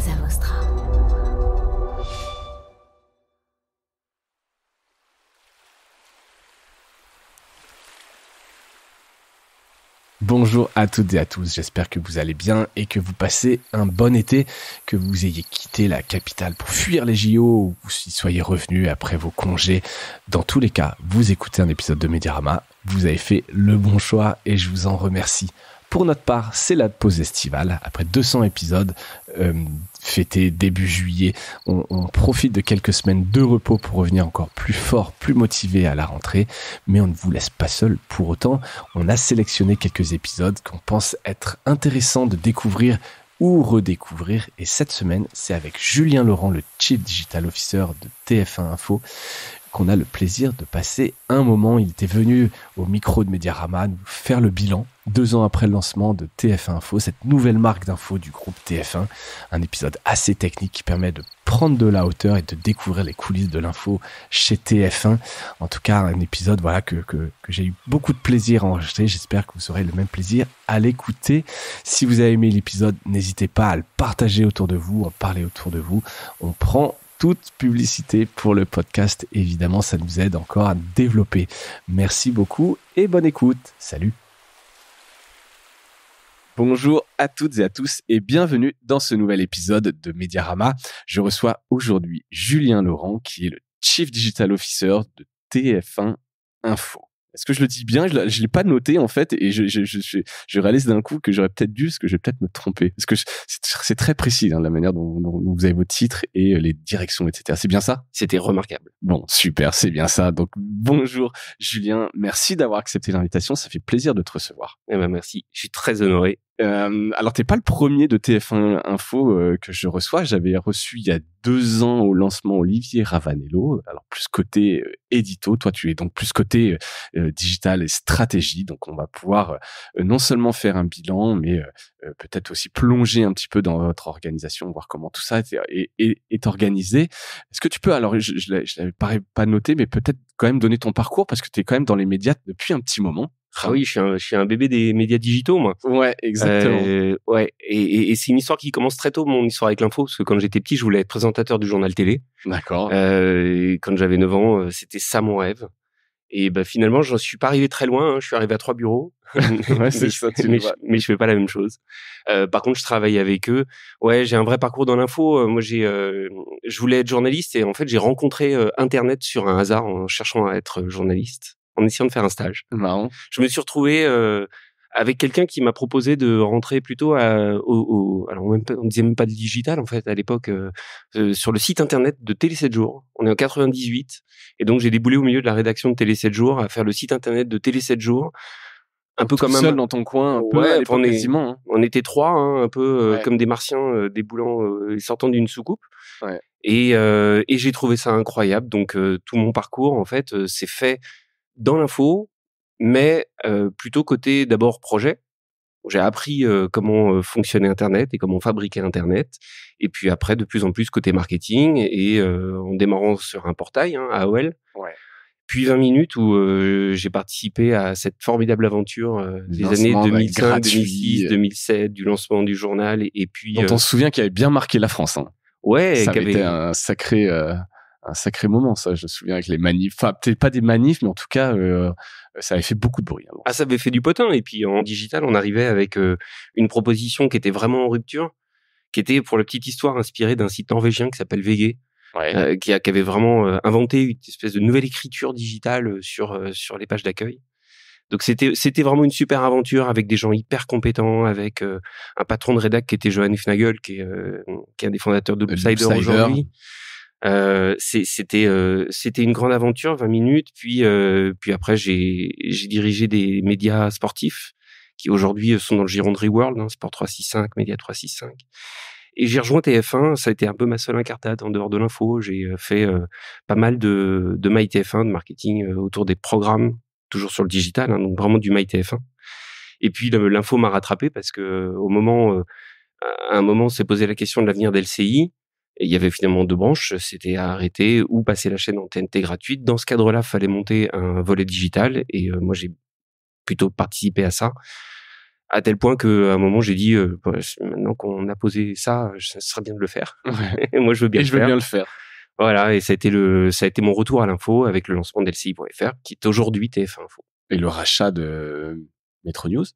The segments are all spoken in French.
Cosa Vostra. Bonjour à toutes et à tous, j'espère que vous allez bien et que vous passez un bon été, que vous ayez quitté la capitale pour fuir les JO ou que vous y soyez revenus après vos congés. Dans tous les cas, vous écoutez un épisode de Mediarama, vous avez fait le bon choix et je vous en remercie. Pour notre part, c'est la pause estivale. Après 200 épisodes fêtés début juillet, on profite de quelques semaines de repos pour revenir encore plus fort, plus motivé à la rentrée. Mais on ne vous laisse pas seul pour autant. On a sélectionné quelques épisodes qu'on pense être intéressants de découvrir ou redécouvrir. Et cette semaine, c'est avec Julien Laurent, le Chief Digital Officer de TF1 Info, qu'on a le plaisir de passer un moment. Il était venu au micro de Mediarama nous faire le bilan 2 ans après le lancement de TF1 Info, cette nouvelle marque d'info du groupe TF1. Un épisode assez technique qui permet de prendre de la hauteur et de découvrir les coulisses de l'info chez TF1. En tout cas, un épisode que j'ai eu beaucoup de plaisir à enregistrer. J'espère que vous aurez le même plaisir à l'écouter. Si vous avez aimé l'épisode, n'hésitez pas à le partager autour de vous, en parler autour de vous. On prend toute publicité pour le podcast, évidemment, ça nous aide encore à développer. Merci beaucoup et bonne écoute. Salut. Bonjour à toutes et à tous et bienvenue dans ce nouvel épisode de Mediarama. Je reçois aujourd'hui Julien Laurent qui est le Chief Digital Officer de TF1 Info. Est-ce que je le dis bien? Je l'ai pas noté en fait et je réalise d'un coup que j'aurais peut-être dû, parce que je vais peut-être me tromper. Parce que c'est très précis la manière dont vous avez vos titres et les directions, etc. C'est bien ça? C'était remarquable. Bon, super, c'est bien ça. Donc bonjour Julien, merci d'avoir accepté l'invitation, ça fait plaisir de te recevoir. Eh ben merci, je suis très honoré. Alors t'es pas le premier de TF1 Info que je reçois. J'avais reçu il y a 2 ans au lancement Olivier Ravanello. Alors plus côté édito, toi tu es donc plus côté digital et stratégie. Donc on va pouvoir non seulement faire un bilan, mais peut-être aussi plonger un petit peu dans votre organisation, voir comment tout ça est organisé. Est-ce que tu peux, alors je l'avais pas noté, mais peut-être quand même donner ton parcours parce que tu es quand même dans les médias depuis un petit moment. Ah oui, je suis un bébé des médias digitaux, moi. Ouais, exactement. Ouais, et c'est une histoire qui commence très tôt, mon histoire avec l'info, parce que quand j'étais petit, je voulais être présentateur du journal télé. D'accord. Et quand j'avais 9 ans, c'était ça mon rêve. Et bah finalement, je suis pas arrivé très loin. Je suis arrivé à 3 bureaux. Ouais, c'est ça. Mais je fais pas la même chose. Par contre, je travaille avec eux. Ouais, j'ai un vrai parcours dans l'info. Moi, je voulais être journaliste et en fait, j'ai rencontré Internet sur un hasard en cherchant à être journaliste, en essayant de faire un stage. Marrant. Je me suis retrouvé avec quelqu'un qui m'a proposé de rentrer plutôt alors on disait même pas de digital en fait à l'époque, sur le site internet de Télé 7 jours. On est en 98 et donc j'ai déboulé au milieu de la rédaction de Télé 7 jours à faire le site internet de Télé 7 jours. Un peu comme seul dans ton coin, un peu à l'époque quasiment. Hein. On était 3, un peu comme des martiens déboulant et sortant d'une soucoupe. Ouais. Et j'ai trouvé ça incroyable. Donc tout mon parcours en fait s'est fait dans l'info, mais plutôt côté d'abord projet. J'ai appris comment fonctionnait Internet et comment fabriquer Internet. Et puis après, de plus en plus côté marketing et en démarrant sur un portail, AOL. Ouais. Puis 20 minutes où j'ai participé à cette formidable aventure des années 2005, 2006, 2007, du lancement du journal. Et puis... dont on se souvient qu'il avait bien marqué la France. Hein. Ouais. Ça avait été un sacré moment, ça. Je me souviens avec les manifs. Enfin, peut-être pas des manifs, mais en tout cas, ça avait fait beaucoup de bruit. Alors. Ah, ça avait fait du potin. Et puis en digital, on arrivait avec une proposition qui était vraiment en rupture, qui était, pour la petite histoire, inspirée d'un site norvégien qui s'appelle VG. Ouais. Qui avait vraiment inventé une espèce de nouvelle écriture digitale sur les pages d'accueil. Donc c'était vraiment une super aventure avec des gens hyper compétents, avec un patron de rédac qui était Johan Fnagel, qui est un des fondateurs de Loopsider aujourd'hui. C'était une grande aventure, 20 minutes. Puis après j'ai dirigé des médias sportifs qui aujourd'hui sont dans le giron de Reworld, Sport 365, Média 365. Et j'ai rejoint TF1, ça a été un peu ma seule incartade en dehors de l'info. J'ai fait pas mal de MyTF1, de marketing autour des programmes, toujours sur le digital, donc vraiment du MyTF1. Et puis l'info m'a rattrapé parce que à un moment, on s'est posé la question de l'avenir d'LCI. Et il y avait finalement 2 branches, c'était à arrêter ou passer la chaîne en TNT gratuite. Dans ce cadre-là, il fallait monter un volet digital et moi j'ai plutôt participé à ça. À tel point qu'à un moment, j'ai dit, maintenant qu'on a posé ça, ça serait bien de le faire. Ouais. Et moi, je veux bien Et je veux bien le faire. Voilà, et ça a été mon retour à l'info avec le lancement d'LCI.fr, qui est aujourd'hui TF1 Info. Et le rachat de Metro News?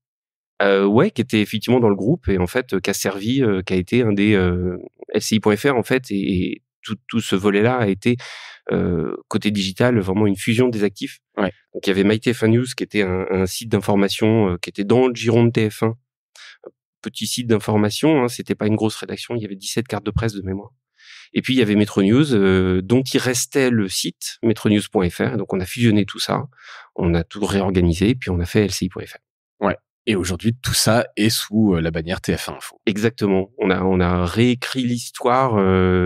Ouais, qui était effectivement dans le groupe et en fait, qui a servi, qui a été un des LCI.fr en fait, et tout ce volet-là a été côté digital vraiment une fusion des actifs. Ouais. Donc il y avait MyTF1 News qui était un site d'information qui était dans le giron de TF1. Petit site d'information, hein, c'était pas une grosse rédaction, il y avait 17 cartes de presse de mémoire. Et puis il y avait Metro News, dont il restait le site metronews.fr. Donc on a fusionné tout ça, on a tout réorganisé, et puis on a fait LCI.fr. Ouais. Et aujourd'hui, tout ça est sous la bannière TF1 Info. Exactement. On a réécrit l'histoire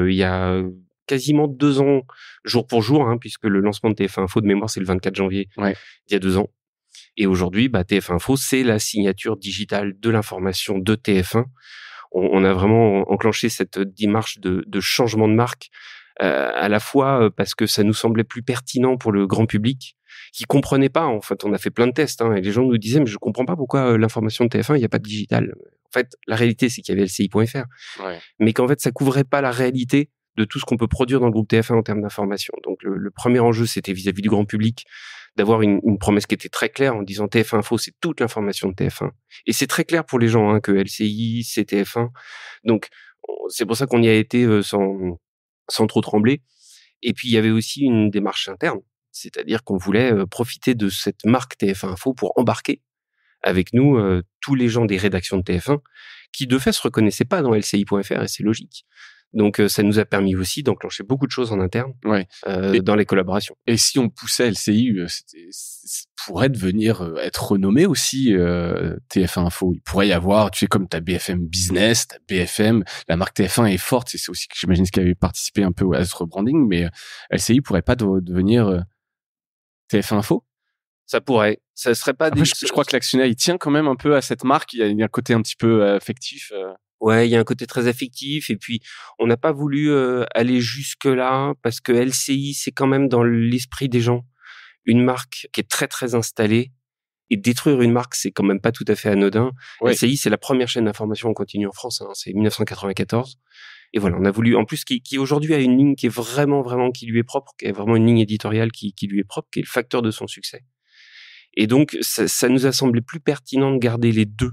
il y a quasiment 2 ans, jour pour jour, hein, puisque le lancement de TF1 Info de mémoire, c'est le 24 janvier, il y a 2 ans. Et aujourd'hui, TF1 Info, c'est la signature digitale de l'information de TF1. On a vraiment enclenché cette démarche de changement de marque, à la fois parce que ça nous semblait plus pertinent pour le grand public, qui comprenait pas. En fait, on a fait plein de tests, hein, et les gens nous disaient, mais je comprends pas pourquoi l'information de TF1, il n'y a pas de digital. En fait, la réalité, c'est qu'il y avait LCI.fr, mais qu'en fait, ça couvrait pas la réalité de tout ce qu'on peut produire dans le groupe TF1 en termes d'information. Donc, le premier enjeu, c'était vis-à-vis du grand public, d'avoir une promesse qui était très claire en disant TF1 Info, c'est toute l'information de TF1. Et c'est très clair pour les gens, hein, que LCI, c'est TF1. Donc, c'est pour ça qu'on y a été sans trop trembler. Et puis, il y avait aussi une démarche interne. C'est-à-dire qu'on voulait profiter de cette marque TF1 Info pour embarquer avec nous tous les gens des rédactions de TF1 qui, de fait, se reconnaissaient pas dans LCI.fr, et c'est logique. Donc, ça nous a permis aussi d'enclencher beaucoup de choses en interne dans les collaborations. Et si on poussait LCI, pourrait devenir être renommé aussi TF1 Info. Il pourrait y avoir, tu sais, comme ta BFM Business, ta BFM, la marque TF1 est forte. C'est aussi que j'imagine ce qui avait participé un peu à ce rebranding, mais LCI pourrait pas devenir TF1 Info. Ça pourrait. Ça serait pas. Après, je crois que l'actionnaire il tient quand même un peu à cette marque. Il y a un côté un petit peu affectif. Ouais, il y a un côté très affectif, et puis on n'a pas voulu aller jusque là parce que LCI, c'est quand même dans l'esprit des gens une marque qui est très très installée, et détruire une marque, c'est quand même pas tout à fait anodin. LCI, c'est la première chaîne d'information en continu en France, hein, c'est 1994. Et voilà, on a voulu, en plus, qui aujourd'hui a une ligne qui est vraiment qui lui est propre, qui est vraiment une ligne éditoriale qui lui est propre, qui est le facteur de son succès. Et donc ça nous a semblé plus pertinent de garder les deux,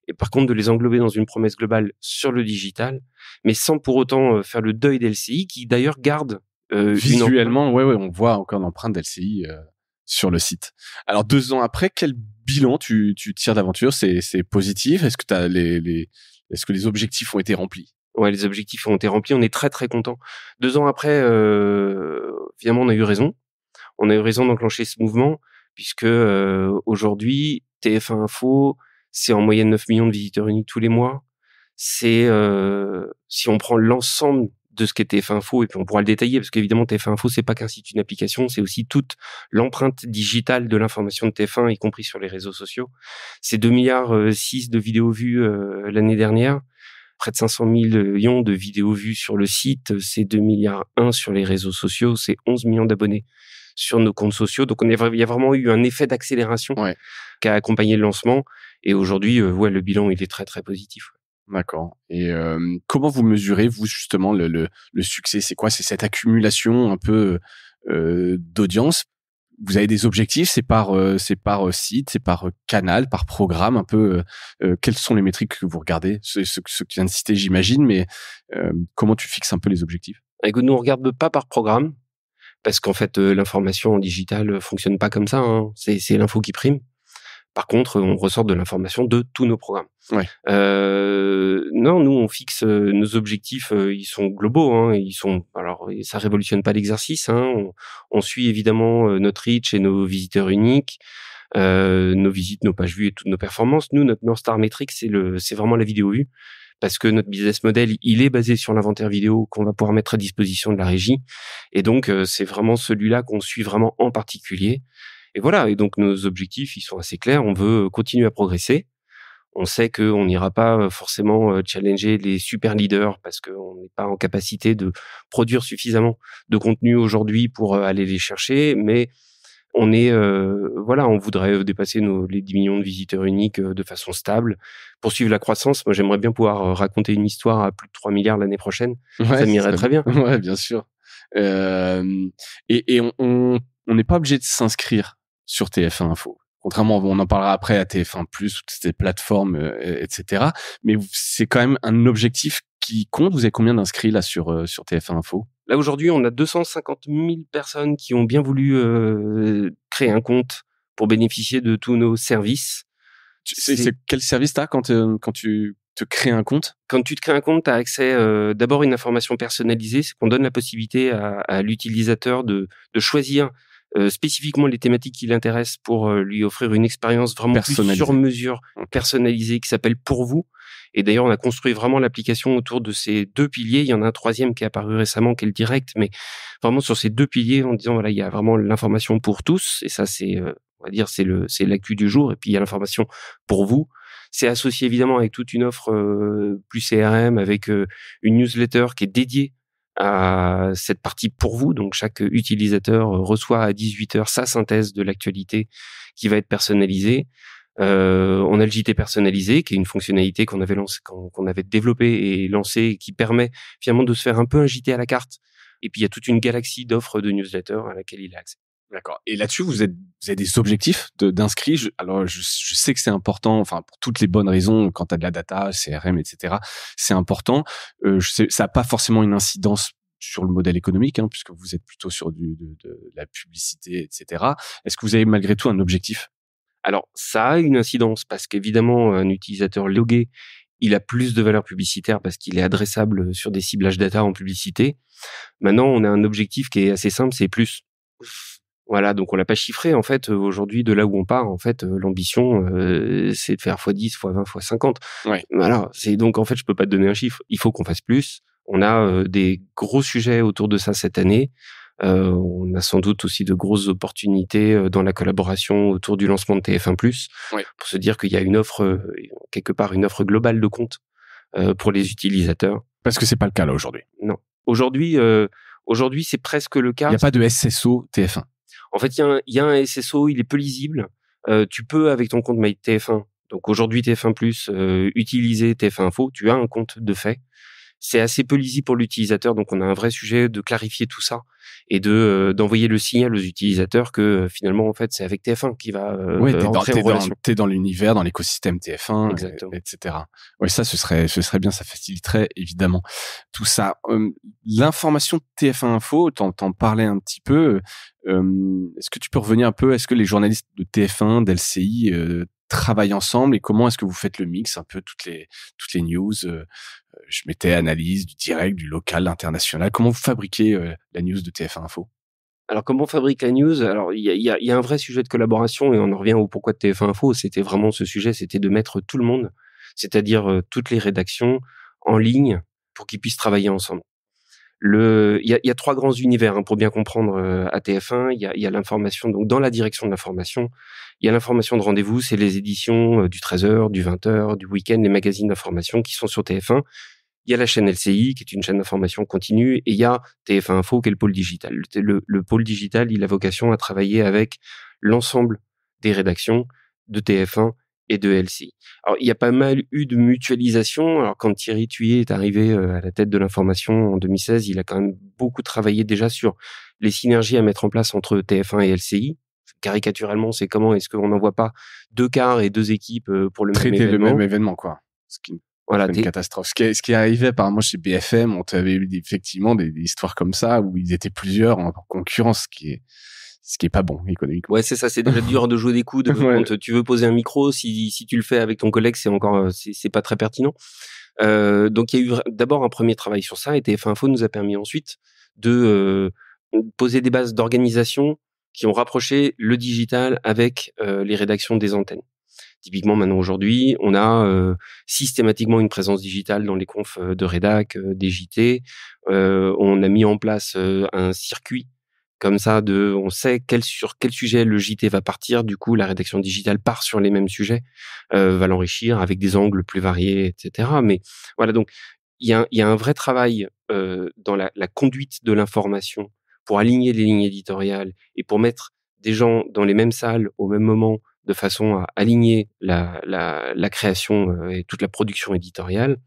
et par contre de les englober dans une promesse globale sur le digital, mais sans pour autant faire le deuil d'LCI, qui d'ailleurs garde visuellement, on voit encore l'empreinte d'LCI sur le site. Alors 2 ans après, quel bilan tu tires d'aventure? C'est positif? Est-ce que est-ce que les objectifs ont été remplis? Ouais, les objectifs ont été remplis. On est très très contents. 2 ans après, finalement, on a eu raison. On a eu raison d'enclencher ce mouvement, puisque aujourd'hui, TF1 Info, c'est en moyenne 9 millions de visiteurs uniques tous les mois. C'est si on prend l'ensemble de ce qu'est TF1 Info, et puis on pourra le détailler, parce qu'évidemment TF1 Info, c'est pas qu'un site, une application, c'est aussi toute l'empreinte digitale de l'information de TF1, y compris sur les réseaux sociaux. C'est 2,6 milliards de vidéos vues l'année dernière, près de 500 millions de vidéos vues sur le site, c'est 2,1 milliards sur les réseaux sociaux, c'est 11 millions d'abonnés sur nos comptes sociaux. Donc il y a vraiment eu un effet d'accélération qui a accompagné le lancement. Et aujourd'hui, le bilan, il est très, très positif. D'accord. Et comment vous mesurez, vous, justement, le succès? C'est quoi? C'est cette accumulation un peu d'audience? Vous avez des objectifs? C'est par site, c'est par canal, par programme, un peu. Quelles sont les métriques que vous regardez? Ce que tu viens de citer, j'imagine, mais comment tu fixes un peu les objectifs? Écoute, nous, on regarde pas par programme, parce qu'en fait, l'information en digital fonctionne pas comme ça, hein. C'est l'info qui prime. Par contre, on ressort de l'information de tous nos programmes. Non, nous, on fixe nos objectifs, ils sont globaux, hein, alors, ça révolutionne pas l'exercice, hein. On suit évidemment notre reach et nos visiteurs uniques, nos visites, nos pages vues et toutes nos performances. Nous, notre North Star Metric, c'est vraiment la vidéo vue, parce que notre business model, il est basé sur l'inventaire vidéo qu'on va pouvoir mettre à disposition de la régie. Et donc, c'est vraiment celui-là qu'on suit vraiment en particulier. Et voilà. Et donc, nos objectifs, ils sont assez clairs. On veut continuer à progresser. On sait qu'on n'ira pas forcément challenger les super leaders, parce qu'on n'est pas en capacité de produire suffisamment de contenu aujourd'hui pour aller les chercher. Mais On voudrait dépasser les 10 millions de visiteurs uniques de façon stable, poursuivre la croissance. Moi, j'aimerais bien pouvoir raconter une histoire à plus de 3 milliards l'année prochaine. Ouais, Ça m'irait très bien. Ouais, bien sûr. Et on n'est pas obligé de s'inscrire sur TF1 Info. Contrairement, on en parlera après à TF1+, toutes ces plateformes, etc. Mais c'est quand même un objectif qui compte. Vous avez combien d'inscrits là sur TF1 Info? Là, aujourd'hui, on a 250 000 personnes qui ont bien voulu créer un compte pour bénéficier de tous nos services. C'est quel service t'as quand tu te crées un compte? Quand tu te crées un compte, tu as accès d'abord à une information personnalisée, c'est qu'on donne la possibilité à l'utilisateur de choisir spécifiquement les thématiques qui l'intéressent pour lui offrir une expérience vraiment plus sur mesure, personnalisée, qui s'appelle Pour vous. Et d'ailleurs, on a construit vraiment l'application autour de ces 2 piliers. Il y en a un troisième qui est apparu récemment, qui est le direct, mais vraiment sur ces 2 piliers, en disant voilà, il y a vraiment l'information pour tous, et ça c'est, on va dire, c'est l'actu du jour. Et puis il y a l'information pour vous. C'est associé évidemment avec toute une offre plus CRM, avec une newsletter qui est dédiée à cette partie pour vous. Donc chaque utilisateur reçoit à 18h sa synthèse de l'actualité qui va être personnalisée. On a le JT personnalisé, qui est une fonctionnalité qu'on avait développée et lancée, et qui permet finalement de se faire un peu un JT à la carte. Et puis il y a toute une galaxie d'offres de newsletters à laquelle il a accès. D'accord. Et là-dessus, vous avez des objectifs d'inscrits. Alors, je sais que c'est important, enfin, pour toutes les bonnes raisons, quand tu as de la data, CRM, etc., c'est important. Ça n'a pas forcément une incidence sur le modèle économique, hein, puisque vous êtes plutôt sur de la publicité, etc. Est-ce que vous avez malgré tout un objectif? Alors, ça a une incidence, parce qu'évidemment, un utilisateur logué, il a plus de valeur publicitaire parce qu'il est adressable sur des ciblages data en publicité. Maintenant, on a un objectif qui est assez simple, c'est plus. Voilà, donc on l'a pas chiffré en fait. Aujourd'hui, de là où on part, en fait, l'ambition, c'est de faire x10, x20, x50. Ouais. Voilà, c'est donc en fait, je peux pas te donner un chiffre. Il faut qu'on fasse plus. On a des gros sujets autour de ça cette année. On a sans doute aussi de grosses opportunités dans la collaboration autour du lancement de TF1+, ouais, pour se dire qu'il y a une offre, quelque part, une offre globale de compte pour les utilisateurs. Parce que c'est pas le cas là aujourd'hui. Non. Aujourd'hui, c'est presque le cas. Il n'y a pas de SSO TF1. En fait, il y a un SSO, il est peu lisible. Tu peux, avec ton compte MyTF1, donc aujourd'hui TF1+, utiliser TF1 Info, tu as un compte de fait. C'est assez peu lisible pour l'utilisateur, donc on a un vrai sujet de clarifier tout ça et d'envoyer le signal aux utilisateurs que finalement, en fait, c'est avec TF1 qui va entrer en relation. T'es dans l'univers, dans l'écosystème TF1, exactement, etc. Ouais, ça, ce serait bien, ça faciliterait évidemment tout ça. L'information TF1 Info, t'en parlais un petit peu. Est-ce que tu peux revenir un peu? Est-ce que les journalistes de TF1, d'LCI travaillent ensemble, et comment est-ce que vous faites le mix, un peu toutes les news? Je mettais analyse, du direct, du local, l'international. Comment vous fabriquez la news de TF1 Info? Alors, comment on fabrique la news? Alors, il y a un vrai sujet de collaboration, et on en revient au pourquoi de TF1 Info. C'était vraiment ce sujet, c'était de mettre tout le monde, c'est-à-dire toutes les rédactions, en ligne pour qu'ils puissent travailler ensemble. Il y a 3 grands univers, hein, pour bien comprendre à TF1. Il y a l'information, donc dans la direction de l'information, il y a l'information de rendez-vous, c'est les éditions du 13h, du 20h, du week-end, les magazines d'information qui sont sur TF1. Il y a la chaîne LCI, qui est une chaîne d'information continue, et il y a TF1 Info, qui est le pôle digital. Le pôle digital, il a vocation à travailler avec l'ensemble des rédactions de TF1 et de LCI. Alors, il y a pas mal eu de mutualisation. Alors, quand Thierry Thuillier est arrivé à la tête de l'information en 2016, il a quand même beaucoup travaillé déjà sur les synergies à mettre en place entre TF1 et LCI. Caricaturellement, c'est comment est-ce qu'on n'envoie pas 2 quarts et 2 équipes pour le même événement. Traiter le même événement, quoi. Voilà, une catastrophe. Ce qui est arrivé apparemment chez BFM, on avait eu effectivement des histoires comme ça où ils étaient plusieurs en concurrence, ce qui est pas bon économiquement. Ouais, c'est ça, c'est déjà dur de jouer des coudes ouais. Quand tu veux poser un micro, si tu le fais avec ton collègue, c'est pas très pertinent. Donc il y a eu d'abord un premier travail sur ça, et TF1 Info nous a permis ensuite de poser des bases d'organisation qui ont rapproché le digital avec les rédactions des antennes. Typiquement, maintenant, aujourd'hui, on a systématiquement une présence digitale dans les confs de rédac, des JT. On a mis en place un circuit comme ça, on sait sur quel sujet le JT va partir. Du coup, la rédaction digitale part sur les mêmes sujets, va l'enrichir avec des angles plus variés, etc. Mais voilà, donc il y a un vrai travail dans la conduite de l'information pour aligner les lignes éditoriales et pour mettre des gens dans les mêmes salles au même moment de façon à aligner la création et toute la production éditoriale.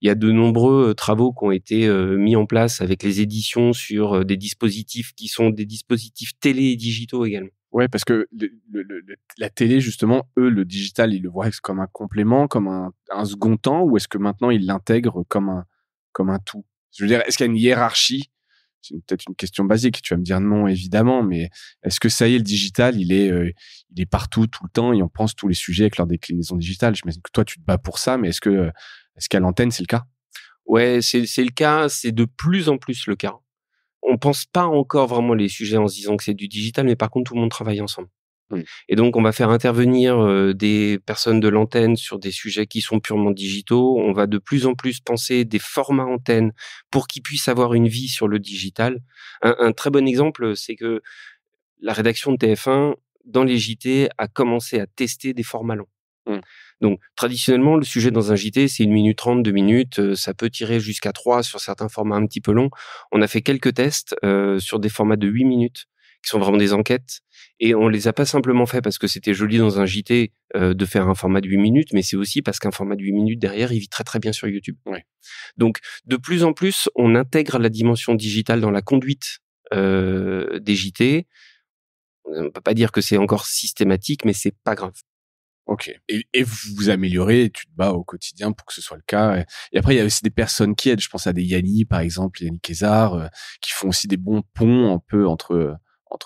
Il y a de nombreux travaux qui ont été mis en place avec les éditions sur des dispositifs qui sont des dispositifs télé et digitaux également. Ouais, parce que la télé, justement, eux, le digital, ils le voient comme un complément, comme un second temps, ou est-ce que maintenant ils l'intègrent comme un tout? Je veux dire, est-ce qu'il y a une hiérarchie? C'est peut-être une question basique. Tu vas me dire non, évidemment, mais est-ce que ça y est, le digital, il est partout, tout le temps, et on pense tous les sujets avec leur déclinaison digitale? J'imagine que toi, tu te bats pour ça, mais est-ce qu'à l'antenne, c'est le cas? Ouais, c'est le cas. C'est de plus en plus le cas. On pense pas encore vraiment les sujets en se disant que c'est du digital, mais par contre, tout le monde travaille ensemble. Et donc, on va faire intervenir des personnes de l'antenne sur des sujets qui sont purement digitaux. On va de plus en plus penser des formats antennes pour qu'ils puissent avoir une vie sur le digital. Un très bon exemple, c'est que la rédaction de TF1, dans les JT, a commencé à tester des formats longs. Donc, traditionnellement, le sujet dans un JT, c'est 1 minute 30, 2 minutes. Ça peut tirer jusqu'à 3 sur certains formats un petit peu longs. On a fait quelques tests sur des formats de 8 minutes, qui sont vraiment des enquêtes. Et on les a pas simplement fait parce que c'était joli dans un JT de faire un format de 8 minutes, mais c'est aussi parce qu'un format de 8 minutes, derrière, il vit très très bien sur YouTube. Ouais. Donc, de plus en plus, on intègre la dimension digitale dans la conduite des JT. On peut pas dire que c'est encore systématique, mais c'est pas grave. Ok. Et vous améliorez, et tu te bats au quotidien pour que ce soit le cas. Et après, il y a aussi des personnes qui aident. Je pense à des Yanni, par exemple, Yanni Kézard, qui font aussi des bons ponts un peu entre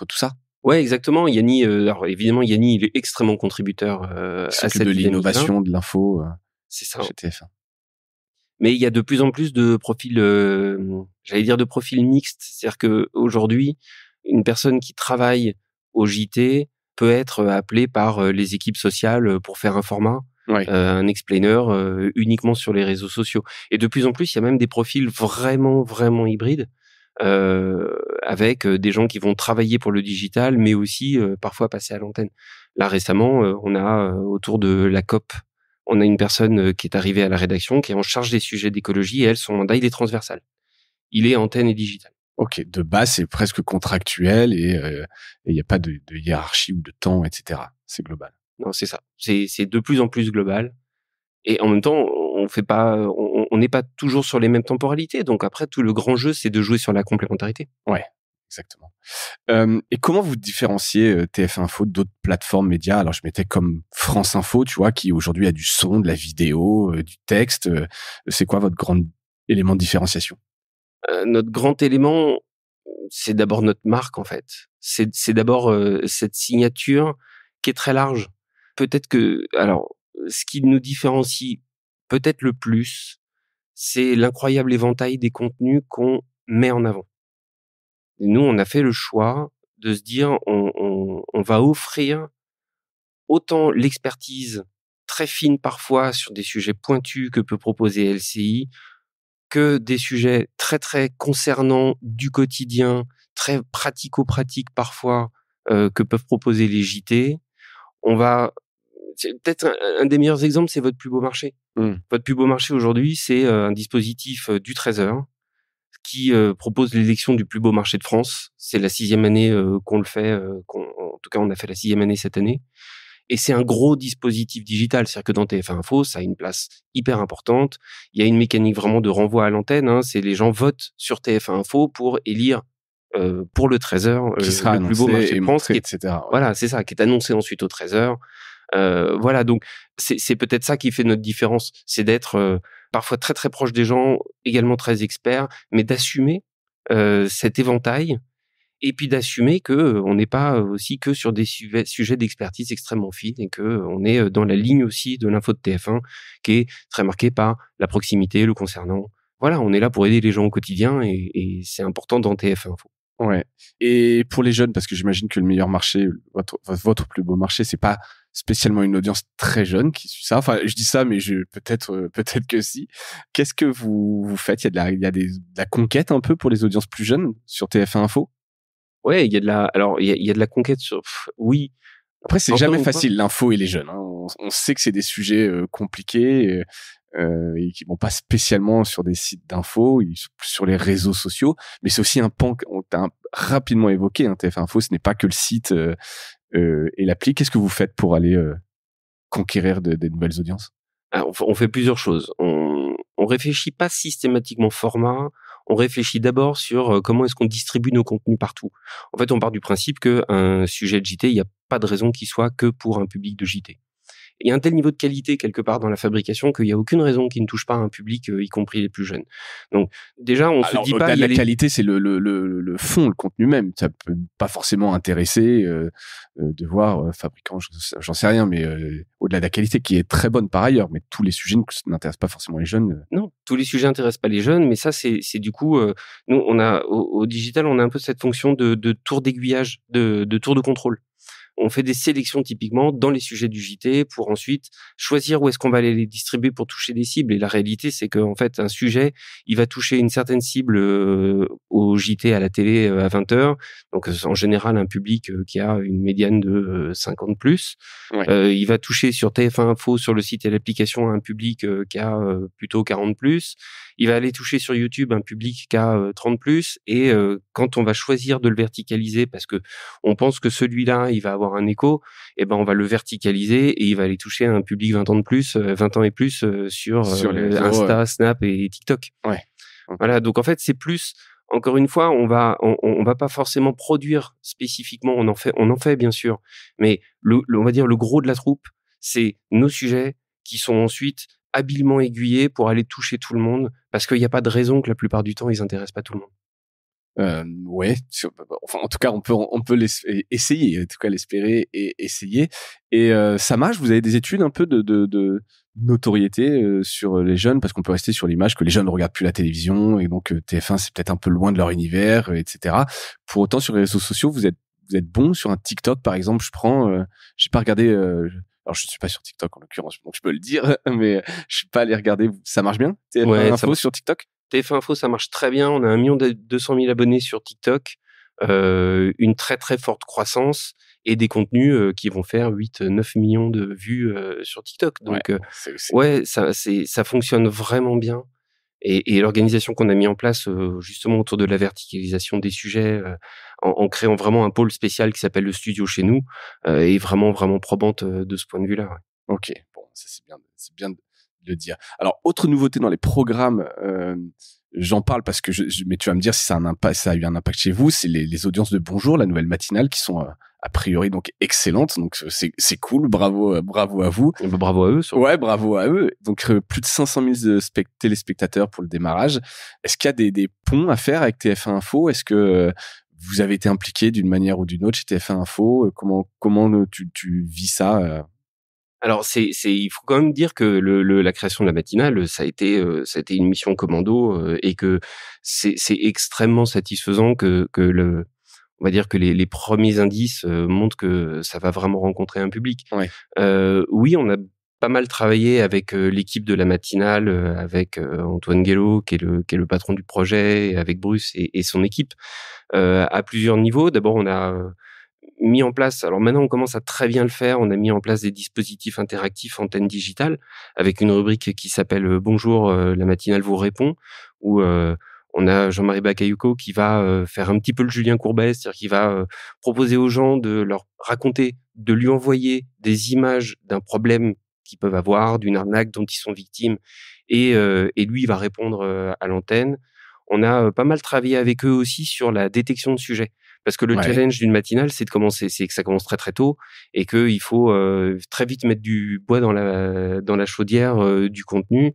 tout ça. Ouais, exactement. Yanni, alors évidemment, Yanni, il est extrêmement contributeur à cette de l'innovation, de l'info. C'est ça. Chez TF1. Mais il y a de plus en plus de profils, j'allais dire de profils mixtes. C'est-à-dire que aujourd'hui, une personne qui travaille au JT peut être appelée par les équipes sociales pour faire un format, un explainer uniquement sur les réseaux sociaux. Et de plus en plus, il y a même des profils vraiment, vraiment hybrides. Avec des gens qui vont travailler pour le digital, mais aussi parfois passer à l'antenne. Là récemment, on a autour de la COP, on a une personne qui est arrivée à la rédaction, qui est en charge des sujets d'écologie, et elle, son mandat, il est transversal. Il est antenne et digital. Ok, de base, c'est presque contractuel et il n'y a pas de hiérarchie ou de temps, etc. C'est global. Non, c'est ça. C'est de plus en plus global. Et en même temps, on n'est pas toujours sur les mêmes temporalités. Donc après, tout le grand jeu, c'est de jouer sur la complémentarité. Ouais, exactement. Et comment vous différenciez TF1 Info d'autres plateformes médias? Alors, je mettais comme France Info, tu vois, qui aujourd'hui a du son, de la vidéo, du texte. C'est quoi votre grand élément de différenciation? Notre grand élément, c'est d'abord notre marque, en fait. C'est d'abord cette signature qui est très large. Peut-être que, alors, ce qui nous différencie peut-être le plus, c'est l'incroyable éventail des contenus qu'on met en avant. Et nous, on a fait le choix de se dire, on va offrir autant l'expertise très fine parfois sur des sujets pointus que peut proposer LCI, que des sujets très très concernants du quotidien, très pratico-pratiques parfois que peuvent proposer les JT. C'est peut-être un des meilleurs exemples, c'est Votre plus beau marché. Votre plus beau marché aujourd'hui, c'est un dispositif du Trésor qui propose l'élection du plus beau marché de France. C'est la 6e année qu'on le fait. En tout cas, on a fait la 6e année cette année. Et c'est un gros dispositif digital. C'est-à-dire que dans TF1 Info, ça a une place hyper importante. Il y a une mécanique vraiment de renvoi à l'antenne. C'est les gens votent sur TF1 Info pour élire pour le Trésor qui sera le plus beau marché de France, etc. Ouais. Voilà, c'est ça, qui est annoncé ensuite au Trésor. Voilà, donc c'est peut-être ça qui fait notre différence, c'est d'être parfois très très proche des gens, également très experts, mais d'assumer cet éventail, et puis d'assumer que on n'est pas aussi que sur des sujets d'expertise extrêmement fines, et que on est dans la ligne aussi de l'info de TF1 qui est très marquée par la proximité, le concernant. Voilà, on est là pour aider les gens au quotidien, et c'est important dans TF1 Info. Ouais. Et pour les jeunes, parce que j'imagine que le meilleur marché, votre plus beau marché, c'est pas spécialement une audience très jeune qui suit ça. Enfin, je dis ça, mais peut-être que si. Qu'est-ce que vous faites? Il y a de la conquête un peu pour les audiences plus jeunes sur TF1 Info? Ouais, il y a de la conquête oui. Après, c'est jamais facile, l'info et les jeunes. Hein. On sait que c'est des sujets compliqués et qui vont pas spécialement sur des sites d'info, ils sont plus sur les réseaux sociaux. Mais c'est aussi un pan qu'on t'a rapidement évoqué. Hein, TF Info, ce n'est pas que le site et l'appli. Qu'est-ce que vous faites pour aller conquérir des nouvelles audiences? On fait plusieurs choses. On réfléchit pas systématiquement format. On réfléchit d'abord sur comment est-ce qu'on distribue nos contenus partout. En fait, on part du principe qu'un sujet de JT, il n'y a pas de raison qu'il soit que pour un public de JT. Il y a un tel niveau de qualité quelque part dans la fabrication qu'il n'y a aucune raison qu'il ne touche pas un public, y compris les plus jeunes. Donc déjà, on se dit pas... La qualité, c'est le fond, le contenu même. Ça peut pas forcément intéresser de voir fabricant, j'en sais rien, mais au-delà de la qualité qui est très bonne par ailleurs, mais tous les sujets n'intéressent pas forcément les jeunes. Non, tous les sujets n'intéressent pas les jeunes, mais ça, c'est du coup... nous, on a au digital, on a un peu cette fonction de tour d'aiguillage, de tour de contrôle. On fait des sélections typiquement dans les sujets du JT pour ensuite choisir où est-ce qu'on va aller les distribuer pour toucher des cibles. Et la réalité, c'est qu'en fait, un sujet, il va toucher une certaine cible au JT à la télé à 20h. Donc, en général, un public qui a une médiane de 50 plus. Ouais. Il va toucher sur TF1 Info, sur le site et l'application, un public qui a plutôt 40 plus. Il va aller toucher sur YouTube un public qui a 30 plus. Et quand on va choisir de le verticaliser, parce que on pense que celui-là, il va avoir un écho, et ben on va le verticaliser et il va aller toucher un public 20 ans de plus, 20 ans et plus sur les Insta, Snap et TikTok. Ouais. Voilà, donc en fait, c'est plus, encore une fois, on va pas forcément produire spécifiquement, on en fait bien sûr, mais on va dire le gros de la troupe, c'est nos sujets qui sont ensuite habilement aiguillés pour aller toucher tout le monde, parce qu'il n'y a pas de raison que la plupart du temps, ils intéressent pas tout le monde. Ouais, enfin en tout cas on peut essayer, en tout cas l'espérer et essayer. Et ça marche. Vous avez des études un peu de notoriété sur les jeunes, parce qu'on peut rester sur l'image que les jeunes ne regardent plus la télévision et donc TF1 c'est peut-être un peu loin de leur univers, etc. Pour autant sur les réseaux sociaux vous êtes bon sur un TikTok par exemple. J'ai pas regardé. Alors je suis pas sur TikTok en l'occurrence, donc je peux le dire, mais je suis pas allé regarder. Ça marche bien TF1 Info sur TikTok? TF1 Info, ça marche très bien. On a 1 200 000 abonnés sur TikTok, une très très forte croissance et des contenus qui vont faire 8-9 millions de vues sur TikTok. Donc ouais, ça fonctionne vraiment bien. Et l'organisation qu'on a mis en place justement autour de la verticalisation des sujets, en créant vraiment un pôle spécial qui s'appelle le studio chez nous, est vraiment vraiment probante de ce point de vue-là. Ouais. Ok, bon, ça c'est bien de le dire. Alors, autre nouveauté dans les programmes, j'en parle parce que mais tu vas me dire si ça a eu un impact chez vous, c'est les audiences de Bonjour, la nouvelle matinale, qui sont a priori donc excellentes. Donc c'est cool, bravo à vous. Bravo à eux. Surtout. Ouais, bravo à eux. Donc plus de 500 000 téléspectateurs pour le démarrage. Est-ce qu'il y a des ponts à faire avec TF1 Info? Est-ce que vous avez été impliqué d'une manière ou d'une autre chez TF1 Info? Comment tu vis ça? Alors il faut quand même dire que la création de la matinale, ça a été une mission commando et que c'est extrêmement satisfaisant que on va dire que les premiers indices montrent que ça va vraiment rencontrer un public. Ouais. Oui, on a pas mal travaillé avec l'équipe de la matinale, avec Antoine Guélo qui est le patron du projet, et avec Bruce et son équipe à plusieurs niveaux. D'abord, on a mis en place, alors maintenant on commence à très bien le faire, on a mis en place des dispositifs interactifs antenne digitale avec une rubrique qui s'appelle Bonjour, la matinale vous répond, où on a Jean-Marie Bakayoko qui va faire un petit peu le Julien Courbet, c'est-à-dire qu'il va proposer aux gens de leur raconter, de lui envoyer des images d'un problème qu'ils peuvent avoir, d'une arnaque dont ils sont victimes, et lui il va répondre à l'antenne. On a pas mal travaillé avec eux aussi sur la détection de sujets. Parce que le challenge d'une matinale, c'est que ça commence très très tôt et qu'il faut très vite mettre du bois dans la chaudière du contenu.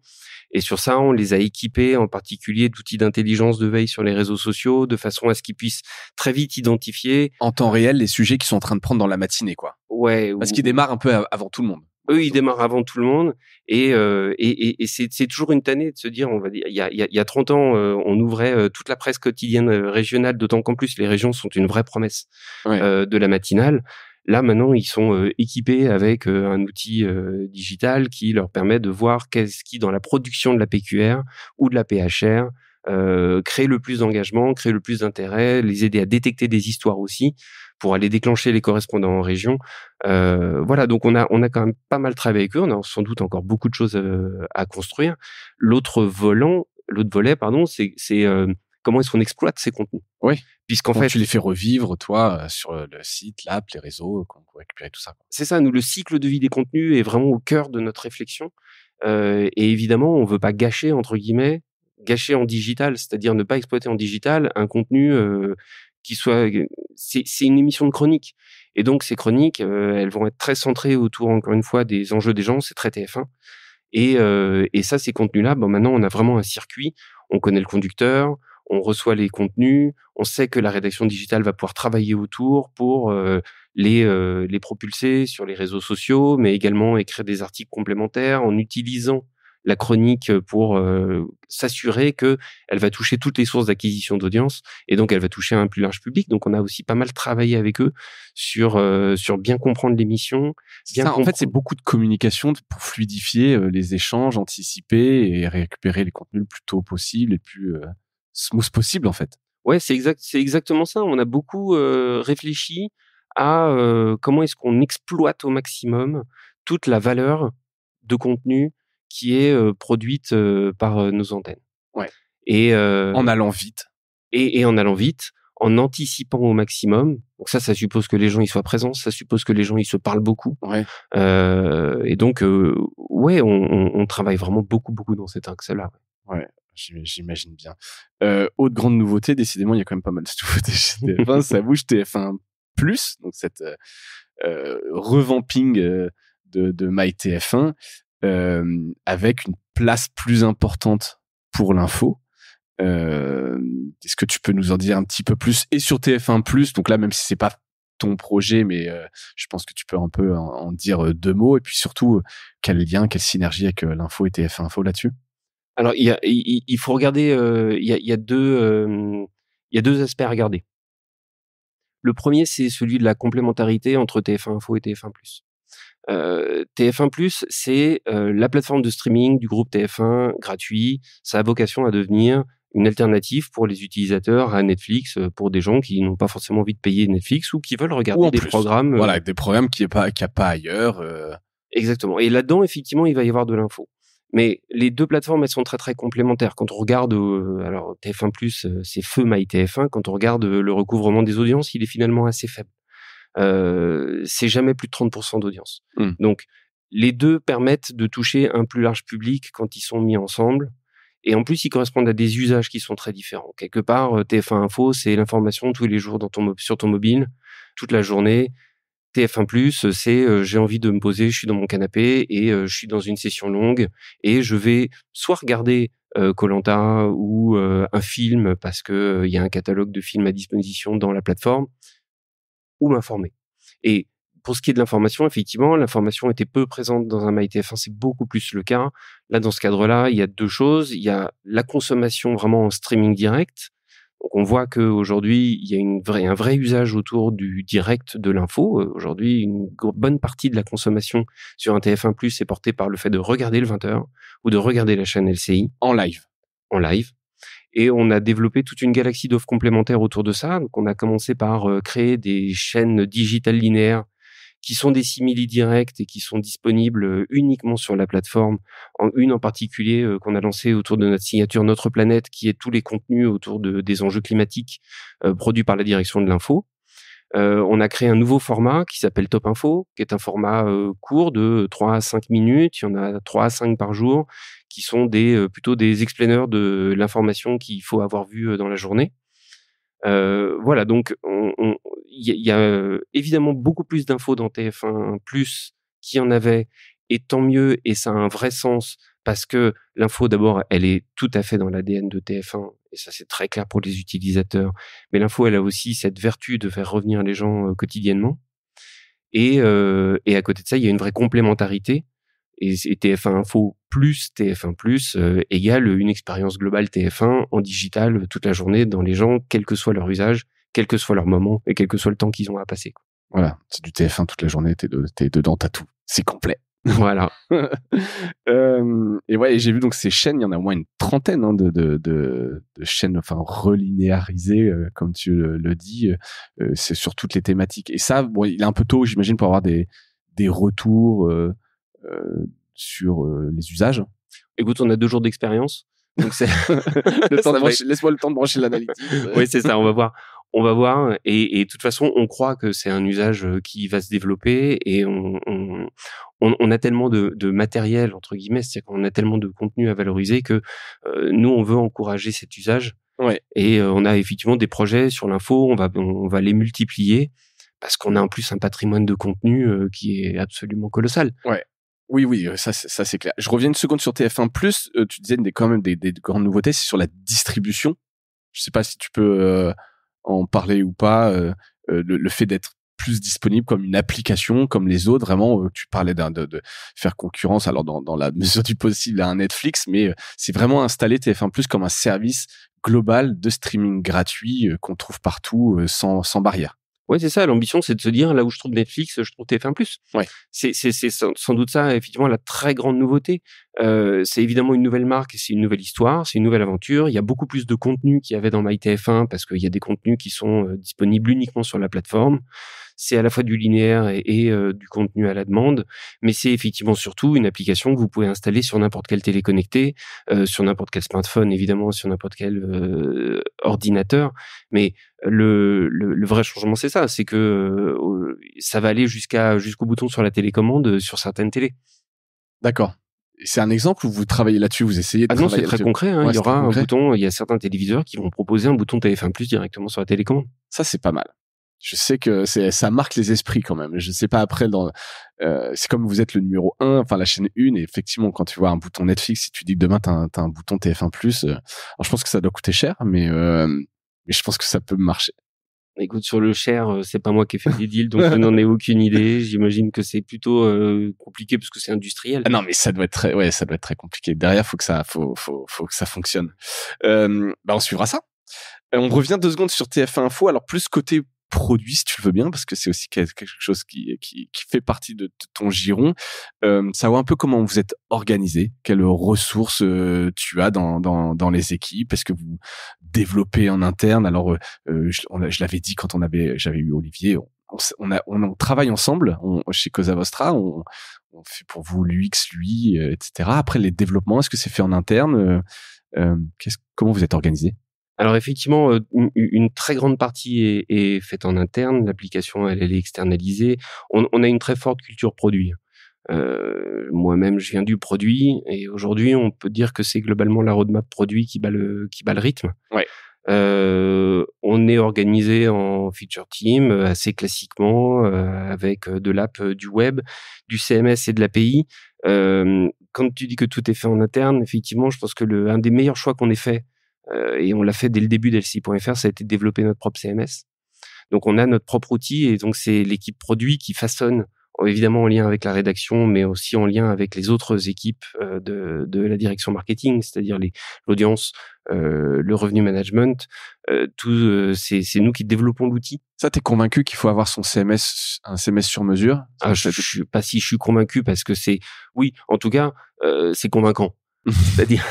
Et sur ça, on les a équipés en particulier d'outils d'intelligence de veille sur les réseaux sociaux, de façon à ce qu'ils puissent très vite identifier en temps réel les sujets qui sont en train de prendre dans la matinée, quoi. Ouais. Parce qu'ils démarrent un peu avant tout le monde. Eux, ils démarrent avant tout le monde, et c'est toujours une tannée de se dire, on va dire, il y a 30 ans, on ouvrait toute la presse quotidienne régionale, d'autant qu'en plus les régions sont une vraie promesse de la matinale. Là maintenant, ils sont équipés avec un outil digital qui leur permet de voir qu'est-ce qui dans la production de la PQR ou de la PHR créer le plus d'engagement, créer le plus d'intérêt, les aider à détecter des histoires aussi pour aller déclencher les correspondants en région. Voilà, donc on a quand même pas mal travaillé avec eux. On a sans doute encore beaucoup de choses à construire. L'autre volet, c'est comment est-ce qu'on exploite ces contenus. Oui. Puisqu'en fait, fait, tu les fais revivre, toi, sur le site, l'app, les réseaux, qu'on peut récupérer tout ça. C'est ça, nous, le cycle de vie des contenus est vraiment au cœur de notre réflexion. Et évidemment, on veut pas gâcher, entre guillemets, gâcher en digital, c'est-à-dire ne pas exploiter en digital un contenu qui soit... C'est une émission de chronique. Et donc, ces chroniques, elles vont être très centrées autour, encore une fois, des enjeux des gens, c'est très TF1. Et ça, ces contenus-là, maintenant, on a vraiment un circuit. On connaît le conducteur, on reçoit les contenus, on sait que la rédaction digitale va pouvoir travailler autour pour les propulser sur les réseaux sociaux, mais également écrire des articles complémentaires en utilisant la chronique pour s'assurer que elle va toucher toutes les sources d'acquisition d'audience et donc elle va toucher un plus large public. Donc on a aussi pas mal travaillé avec eux sur bien comprendre l'émission. En fait, c'est beaucoup de communication pour fluidifier les échanges, anticiper et récupérer les contenus le plus tôt possible et le plus smooth possible, en fait. Ouais, c'est exactement ça. On a beaucoup réfléchi à comment est-ce qu'on exploite au maximum toute la valeur de contenu qui est produite par nos antennes. Ouais. Et en allant vite. Et en allant vite, en anticipant au maximum. Donc ça suppose que les gens y soient présents, ça suppose que les gens y se parlent beaucoup. Ouais. Et donc, on travaille vraiment beaucoup dans cet axe-là. Ouais. J'imagine bien. Autre grande nouveauté, décidément, il y a quand même pas mal de nouveautés chez TF1. Ça bouge TF1+, donc cette revamping de MyTF1 avec une place plus importante pour l'info. Est-ce que tu peux nous en dire un petit peu plus et sur TF1+, donc là, même si c'est pas ton projet, mais je pense que tu peux un peu en dire deux mots, et puis surtout, quel lien, quelle synergie avec l'info et TF1 Info là-dessus? Alors, il faut regarder, il y a deux aspects à regarder. Le premier, c'est celui de la complémentarité entre TF1 Info et TF1+. TF1+, c'est la plateforme de streaming du groupe TF1 gratuit. Ça a vocation à devenir une alternative pour les utilisateurs à Netflix, pour des gens qui n'ont pas forcément envie de payer Netflix ou qui veulent regarder des programmes. Voilà, des programmes qu'il n'y a pas ailleurs. Exactement. Et là-dedans, effectivement, il va y avoir de l'info. Mais les deux plateformes, elles sont très très complémentaires. Quand on regarde, alors TF1+, c'est feu MyTF1. Quand on regarde le recouvrement des audiences, il est finalement assez faible. C'est jamais plus de 30% d'audience. Donc, les deux permettent de toucher un plus large public quand ils sont mis ensemble. Et en plus, ils correspondent à des usages qui sont très différents. Quelque part, TF1 Info, c'est l'information tous les jours sur ton mobile, toute la journée. TF1+, c'est j'ai envie de me poser, je suis dans mon canapé et je suis dans une session longue et je vais soit regarder Koh-Lanta ou un film parce que il y a un catalogue de films à disposition dans la plateforme, ou m'informer. Et pour ce qui est de l'information, effectivement, l'information était peu présente dans un MyTF1, c'est beaucoup plus le cas. Là, dans ce cadre-là, il y a deux choses. Il y a la consommation vraiment en streaming direct. Donc, on voit qu'aujourd'hui, il y a un vrai usage autour du direct de l'info. Aujourd'hui, une bonne partie de la consommation sur un TF1+, est portée par le fait de regarder le 20h ou de regarder la chaîne LCI. En live. Et on a développé toute une galaxie d'offres complémentaires autour de ça. Donc, on a commencé par créer des chaînes digitales linéaires qui sont des simili directs et qui sont disponibles uniquement sur la plateforme. Une en particulier qu'on a lancée autour de notre signature Notre Planète, qui est tous les contenus autour des enjeux climatiques produits par la direction de l'info. On a créé un nouveau format qui s'appelle Top Info, qui est un format court de 3 à 5 minutes. Il y en a 3 à 5 par jour, qui sont plutôt des explainers de l'information qu'il faut avoir vue dans la journée. Voilà, donc il y a évidemment beaucoup plus d'infos dans TF1+ qu'il y en avait, et tant mieux, et ça a un vrai sens, parce que l'info, d'abord, elle est tout à fait dans l'ADN de TF1, et ça c'est très clair pour les utilisateurs, mais l'info, elle a aussi cette vertu de faire revenir les gens quotidiennement, et à côté de ça, il y a une vraie complémentarité, et TF1 Info plus TF1+, égale une expérience globale TF1 en digital toute la journée dans les gens, quel que soit leur usage, quel que soit leur moment et quel que soit le temps qu'ils ont à passer. Voilà, c'est du TF1 toute la journée, t'es dedans, t'as tout. C'est complet. Voilà. Et ouais, et j'ai vu donc ces chaînes, il y en a au moins une trentaine de chaînes, enfin relinéarisées, comme tu le dis. C'est sur toutes les thématiques. Et ça, bon, il est un peu tôt, j'imagine, pour avoir des retours sur les usages. Écoute, on a 2 jours d'expérience. Donc c'est Laisse-moi le temps de brancher l'analytique. Oui, c'est ça. On va voir. On va voir. Et de toute façon, on croit que c'est un usage qui va se développer. Et on a tellement de matériel entre guillemets, c'est-à-dire qu'on a tellement de contenu à valoriser que nous, on veut encourager cet usage. Ouais. Et on a effectivement des projets sur l'info. On va les multiplier parce qu'on a en plus un patrimoine de contenu qui est absolument colossal. Ouais. Oui, ça c'est clair. Je reviens une seconde sur TF1+. Tu disais quand même des grandes nouveautés, c'est sur la distribution. Je sais pas si tu peux en parler ou pas. Le fait d'être plus disponible comme une application, comme les autres, vraiment. Tu parlais de faire concurrence, alors dans la mesure du possible, à un Netflix, mais c'est vraiment installer TF1+ comme un service global de streaming gratuit qu'on trouve partout sans barrière. Ouais, c'est ça. L'ambition, c'est de se dire, là où je trouve Netflix, je trouve TF1+. Ouais. C'est sans doute ça, effectivement, la très grande nouveauté. C'est évidemment une nouvelle marque, c'est une nouvelle histoire, c'est une nouvelle aventure. Il y a beaucoup plus de contenu qu'il y avait dans MyTF1 parce qu'il y a des contenus qui sont disponibles uniquement sur la plateforme. C'est à la fois du linéaire et du contenu à la demande, mais c'est effectivement surtout une application que vous pouvez installer sur n'importe quelle télé connectée, sur n'importe quel smartphone, évidemment, sur n'importe quel ordinateur. Mais le vrai changement, c'est ça, c'est que ça va aller jusqu'au bouton sur la télécommande sur certaines télés. D'accord. C'est un exemple où vous travaillez là-dessus, vous essayez de travailler c'est très concret. Hein. Ouais, il y aura un bouton, il y a certains téléviseurs qui vont proposer un bouton TF1+ directement sur la télécommande. Ça, c'est pas mal. Je sais que ça marque les esprits quand même. Je sais pas après c'est comme vous êtes le numéro 1, enfin la chaîne 1, et effectivement quand tu vois un bouton Netflix, si tu dis que demain t'as un bouton TF1+, alors je pense que ça doit coûter cher, mais je pense que ça peut marcher. Écoute, sur le cher, c'est pas moi qui ai fait des deals, donc je n'en ai aucune idée. J'imagine que c'est plutôt compliqué parce que c'est industriel. Ah non, mais ça doit être très compliqué. Derrière, faut que ça fonctionne. On suivra ça. On revient 2 secondes sur TF1 Info. Alors plus côté produit, si tu le veux bien, parce que c'est aussi quelque chose qui fait partie de ton giron. Savoir un peu comment vous êtes organisé, quelles ressources tu as dans les équipes, est-ce que vous développez en interne. Alors je l'avais dit quand j'avais eu Olivier, on travaille ensemble chez Cosa Vostra, on fait pour vous l'UX, l'UI, etc. Après les développements, est-ce que c'est fait en interne? Comment vous êtes organisé? Alors effectivement, une très grande partie est faite en interne. L'application, elle est externalisée. On a une très forte culture produit. Moi-même, je viens du produit et aujourd'hui, on peut dire que c'est globalement la roadmap produit qui bat le rythme. Ouais. On est organisé en feature team assez classiquement avec de l'app, du web, du CMS et de l'API. Quand tu dis que tout est fait en interne, effectivement, je pense que un des meilleurs choix qu'on ait fait, et on l'a fait dès le début d'LCI.fr, ça a été de développer notre propre CMS. Donc on a notre propre outil et donc c'est l'équipe produit qui façonne, évidemment en lien avec la rédaction, mais aussi en lien avec les autres équipes de la direction marketing, c'est-à-dire l'audience, le revenu management. C'est nous qui développons l'outil. Ça, t'es convaincu qu'il faut avoir un CMS sur mesure? Je suis pas si je suis convaincu parce que oui, en tout cas, c'est convaincant. C'est-à-dire,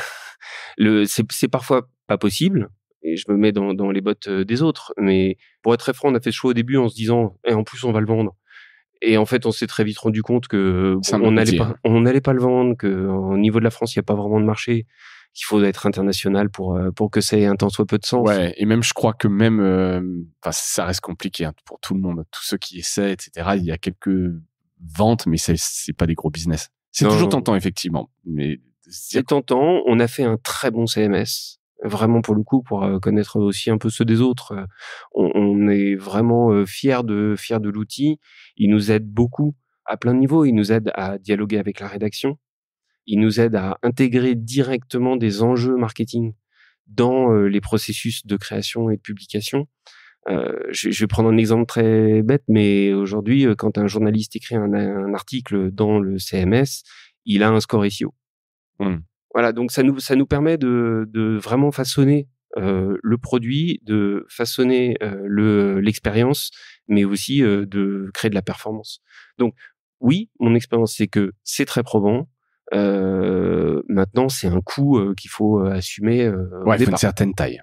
c'est parfois pas possible. Et je me mets dans les bottes des autres. Mais pour être très franc, on a fait ce choix au début en se disant, et en plus on va le vendre. Et en fait, on s'est très vite rendu compte que on n'allait pas le vendre, que au niveau de la France, il y a pas vraiment de marché, qu'il faut être international pour que ça ait un tant soit peu de sens. Ouais, et même je crois que ça reste compliqué pour tout le monde, tous ceux qui essaient, etc. Il y a quelques ventes, mais c'est pas des gros business. C'est toujours tentant effectivement, mais c'est tentant. On a fait un très bon CMS. Vraiment pour le coup, pour connaître aussi un peu ceux des autres. On est vraiment fiers de l'outil. Il nous aide beaucoup à plein de niveaux. Il nous aide à dialoguer avec la rédaction. Il nous aide à intégrer directement des enjeux marketing dans les processus de création et de publication. Je vais prendre un exemple très bête, mais aujourd'hui, quand un journaliste écrit un article dans le CMS, il a un score SEO. Voilà, donc ça nous permet de vraiment façonner le produit, de façonner l'expérience, mais aussi de créer de la performance. Donc Oui, mon expérience, c'est que c'est très probant. Maintenant, c'est un coût qu'il faut assumer au Ouais, il faut une départ. certaine taille.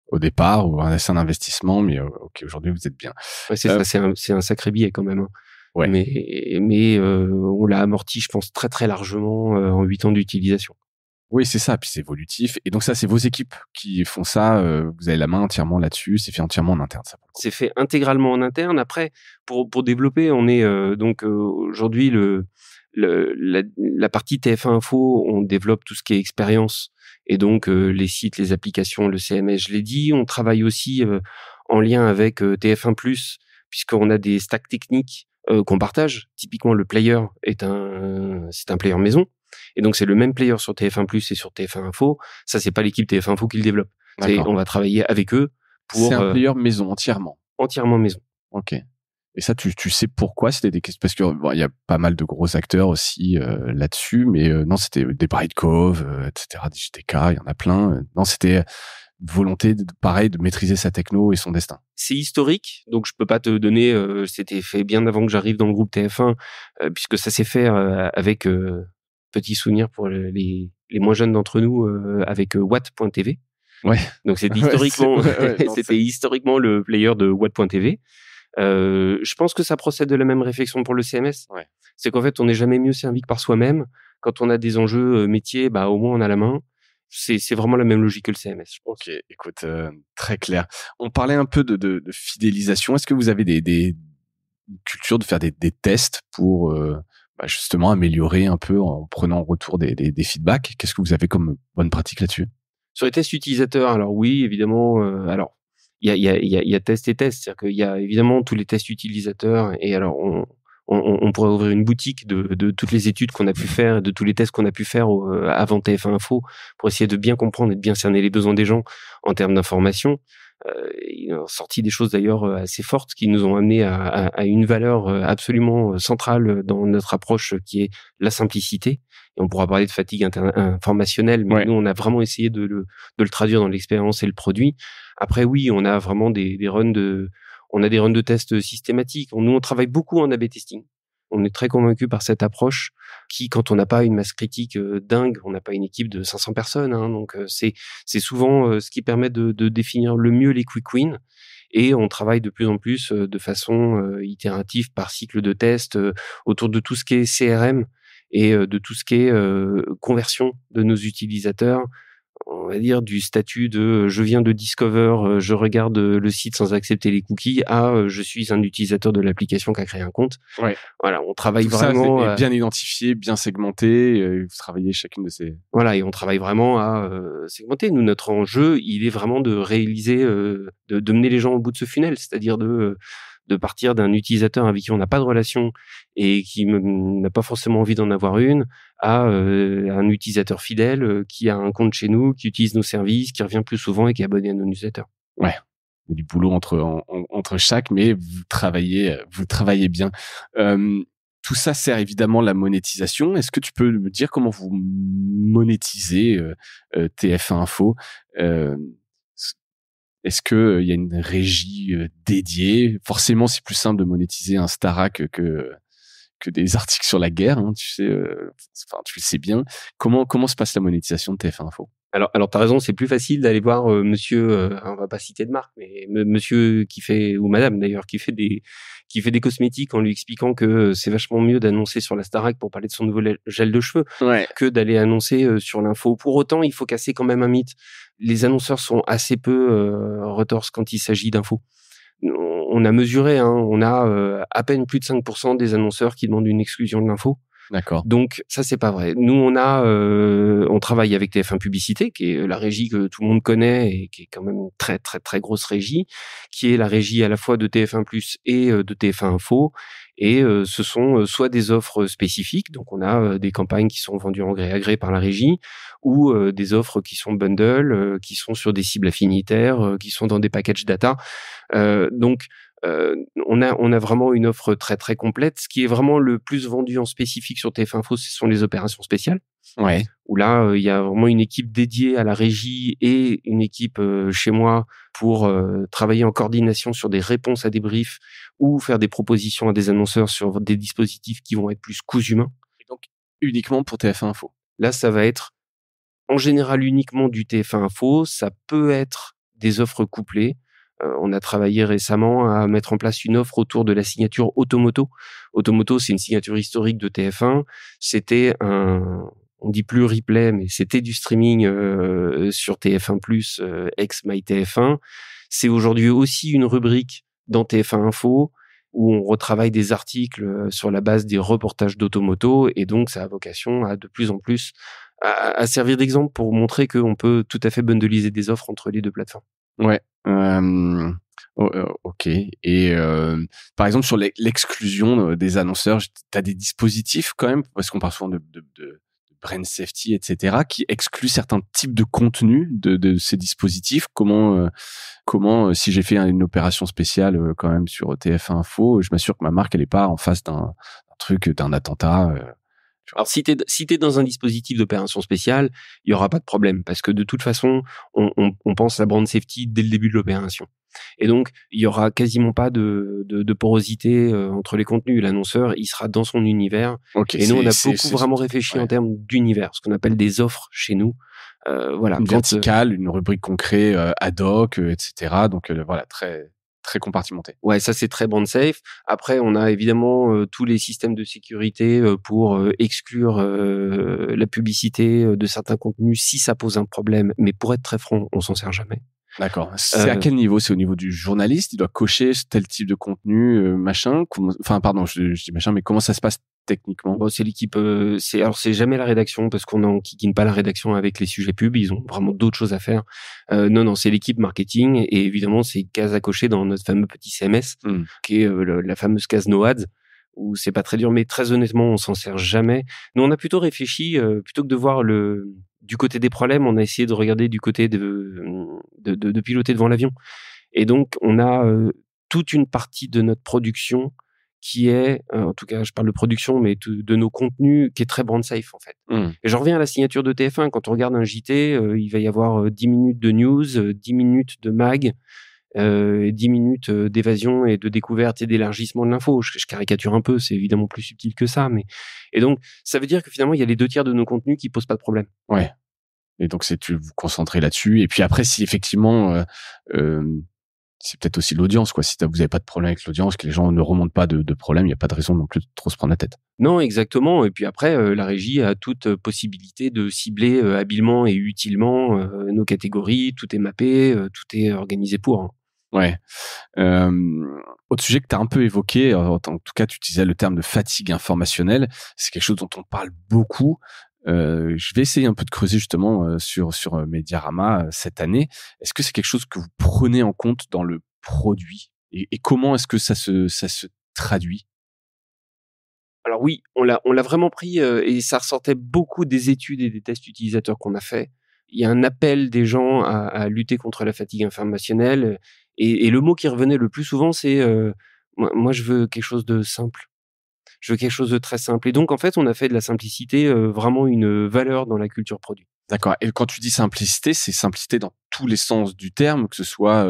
Au départ, ou c'est un investissement, mais ok, aujourd'hui, vous êtes bien. Ouais, c'est ça, c'est un sacré billet quand même. Hein. Ouais. Mais on l'a amorti, je pense, très très largement en 8 ans d'utilisation. Oui, c'est ça. Puis c'est évolutif. Et donc ça, c'est vos équipes qui font ça. Vous avez la main entièrement là-dessus. C'est fait entièrement en interne, ça. C'est fait intégralement en interne. Après, pour développer, on est aujourd'hui la partie TF1 Info, on développe tout ce qui est expérience et donc les sites, les applications, le CMS, je l'ai dit. On travaille aussi en lien avec TF1+, puisqu'on a des stacks techniques qu'on partage. Typiquement, le player c'est un player maison. Et donc, c'est le même player sur TF1+, et sur TF1 Info. Ça, c'est pas l'équipe TF1 Info qui le développe. On va travailler avec eux pour... C'est un player maison, entièrement. Entièrement maison. Ok. Et ça, tu sais pourquoi c'était des questions, parce que bon, il y a pas mal de gros acteurs aussi là-dessus, mais non, c'était des Brightcove, etc., des JTK, il y en a plein. Non, c'était volonté, pareil, de maîtriser sa techno et son destin. C'est historique, donc je peux pas te donner. C'était fait bien avant que j'arrive dans le groupe TF1, puisque ça s'est fait avec petit souvenir pour les moins jeunes d'entre nous avec Watt.tv. Ouais. Donc c'était historiquement, c'était historiquement le player de Watt.tv. Je pense que ça procède de la même réflexion pour le CMS. Ouais. C'est qu'en fait, on n'est jamais mieux servi que par soi-même. Quand on a des enjeux métiers, au moins on a la main. C'est vraiment la même logique que le CMS, je pense. Ok, écoute, très clair. On parlait un peu de fidélisation. Est-ce que vous avez des cultures de faire des tests pour justement améliorer un peu en prenant en retour des feedbacks? Qu'est-ce que vous avez comme bonne pratique là-dessus? Sur les tests utilisateurs, alors oui, évidemment. Alors, il y a test et test. C'est-à-dire qu'il y a évidemment tous les tests utilisateurs. Et alors, on pourrait ouvrir une boutique de toutes les études qu'on a pu faire, de tous les tests qu'on a pu faire avant TF1 Info, pour essayer de bien comprendre et de bien cerner les besoins des gens en termes d'information. Il a sorti des choses d'ailleurs assez fortes qui nous ont amené à une valeur absolument centrale dans notre approche qui est la simplicité. Et on pourra parler de fatigue informationnelle, mais nous, on a vraiment essayé de le traduire dans l'expérience et le produit. Après, oui, on a vraiment des runs de tests systématiques. Nous, on travaille beaucoup en A/B testing. On est très convaincu par cette approche qui, quand on n'a pas une masse critique dingue, on n'a pas une équipe de 500 personnes, hein, donc c'est souvent ce qui permet de définir le mieux les quick wins. Et on travaille de plus en plus de façon itérative par cycle de test autour de tout ce qui est CRM et de tout ce qui est conversion de nos utilisateurs. On va dire du statut de je viens de Discover, je regarde le site sans accepter les cookies, à je suis un utilisateur de l'application qui a créé un compte. Ouais. Voilà, on travaille tout vraiment ça est bien identifié, bien segmenté. Vous travaillez chacune de ces. Voilà, et on travaille vraiment à segmenter. Nous, notre enjeu, il est vraiment de réaliser, de mener les gens au bout de ce funnel, c'est-à-dire de partir d'un utilisateur avec qui on n'a pas de relation et qui n'a pas forcément envie d'en avoir une, à un utilisateur fidèle qui a un compte chez nous, qui utilise nos services, qui revient plus souvent et qui est abonné à nos newsletters. Ouais, il y a du boulot entre chaque, mais vous travaillez bien. Tout ça sert évidemment la monétisation. Est-ce que tu peux me dire comment vous monétisez TF1 Info? Est-ce que il y a une régie dédiée? Forcément, c'est plus simple de monétiser un Starac que des articles sur la guerre, hein, tu sais. Enfin, tu le sais bien. Comment se passe la monétisation de TF1 Info? Alors t'as raison, c'est plus facile d'aller voir monsieur, on va pas citer de marque, mais monsieur qui fait, ou madame d'ailleurs, qui fait des cosmétiques en lui expliquant que c'est vachement mieux d'annoncer sur la Starac pour parler de son nouveau gel de cheveux que d'aller annoncer sur l'info. Pour autant, il faut casser quand même un mythe. Les annonceurs sont assez peu retorses quand il s'agit d'infos. On a mesuré, hein, on a à peine plus de 5% des annonceurs qui demandent une exclusion de l'info. D'accord. Donc ça, c'est pas vrai. Nous, on travaille avec TF1 Publicité, qui est la régie que tout le monde connaît et qui est quand même une très très très grosse régie, qui est la régie à la fois de TF1+ et de TF1 Info. Et ce sont soit des offres spécifiques, donc on a des campagnes qui sont vendues en gré à gré par la régie, ou des offres qui sont bundle, qui sont sur des cibles affinitaires, qui sont dans des packages data. Donc On a vraiment une offre très très complète. Ce qui est vraiment le plus vendu en spécifique sur TF Info, ce sont les opérations spéciales. Ouais. Où là, il y a vraiment une équipe dédiée à la régie et une équipe chez moi pour travailler en coordination sur des réponses à des briefs ou faire des propositions à des annonceurs sur des dispositifs qui vont être plus cousu main. Et donc, uniquement pour TF1 Info. Là, ça va être en général uniquement du TF1 Info. Ça peut être des offres couplées. On a travaillé récemment à mettre en place une offre autour de la signature Automoto. Automoto, c'est une signature historique de TF1. C'était on dit plus replay, mais c'était du streaming sur TF1+, ex MyTF1. C'est aujourd'hui aussi une rubrique dans TF1 Info où on retravaille des articles sur la base des reportages d'Automoto, et donc ça a vocation à de plus en plus à servir d'exemple pour montrer qu'on peut tout à fait bundliser des offres entre les deux plateformes. Ouais. Ok. Et par exemple, sur l'exclusion des annonceurs, tu as des dispositifs quand même, parce qu'on parle souvent de brand safety, etc., qui excluent certains types de contenus de ces dispositifs. Comment, si j'ai fait une opération spéciale quand même sur TF1 Info, je m'assure que ma marque, elle est pas en face d'un truc, d'un attentat. Alors, si t'es dans un dispositif d'opération spéciale, il y aura pas de problème, parce que de toute façon, on pense à la brand safety dès le début de l'opération. Et donc, il y aura quasiment pas de porosité entre les contenus. L'annonceur, il sera dans son univers. Okay, et nous, on a beaucoup vraiment réfléchi en termes d'univers, ce qu'on appelle des offres chez nous. Voilà. Une verticale, une rubrique concrète, ad hoc, etc. Donc voilà, très compartimenté. Ouais, ça c'est très brand safe. Après, on a évidemment tous les systèmes de sécurité pour exclure la publicité de certains contenus si ça pose un problème. Mais pour être très franc, on s'en sert jamais. D'accord. C'est à quel niveau? C'est au niveau du journaliste? Il doit cocher tel type de contenu, machin? Enfin, pardon, je dis machin, mais comment ça se passe techniquement? Bon, c'est l'équipe. C'est jamais la rédaction, parce qu'on n'enquiquine pas la rédaction avec les sujets pubs. Ils ont vraiment d'autres choses à faire. Non, c'est l'équipe marketing, et évidemment, c'est case à cocher dans notre fameux petit CMS, qui est la fameuse case No Ads, où c'est pas très dur, mais très honnêtement, on s'en sert jamais. Nous, on a plutôt réfléchi, plutôt que de voir du côté des problèmes, on a essayé de regarder du côté de piloter devant l'avion. Et donc, on a toute une partie de notre production qui est, en tout cas, je parle de production, mais de nos contenus, qui est très brand safe, en fait. Et j'en reviens à la signature de TF1. Quand on regarde un JT, il va y avoir 10 minutes de news, 10 minutes de mag, 10 minutes d'évasion et de découverte et d'élargissement de l'info. Je caricature un peu, c'est évidemment plus subtil que ça, mais et donc ça veut dire que finalement il y a les 2/3 de nos contenus qui posent pas de problème. Ouais. Et donc tu vous concentrez là-dessus. Et puis après, si effectivement c'est peut-être aussi l'audience, quoi. Si vous avez pas de problème avec l'audience, que les gens ne remontent pas de problème, il y a pas de raison non plus de trop se prendre la tête. Non, exactement. Et puis après, la régie a toute possibilité de cibler habilement et utilement nos catégories. Tout est mappé, tout est organisé pour. Hein. Ouais. Autre sujet que tu as un peu évoqué, en tout cas, tu utilisais le terme de fatigue informationnelle. C'est quelque chose dont on parle beaucoup. Je vais essayer un peu de creuser justement sur Mediarama cette année. Est-ce que c'est quelque chose que vous prenez en compte dans le produit, et comment est-ce que ça se traduit? Alors oui, on l'a vraiment pris, et ça ressortait beaucoup des études et des tests utilisateurs qu'on a fait. Il y a un appel des gens à lutter contre la fatigue informationnelle, et le mot qui revenait le plus souvent, c'est moi je veux quelque chose de simple. Je veux quelque chose de très simple. Et donc en fait, on a fait de la simplicité vraiment une valeur dans la culture produit. D'accord. Et quand tu dis simplicité, c'est simplicité dans tous les sens du terme, que ce soit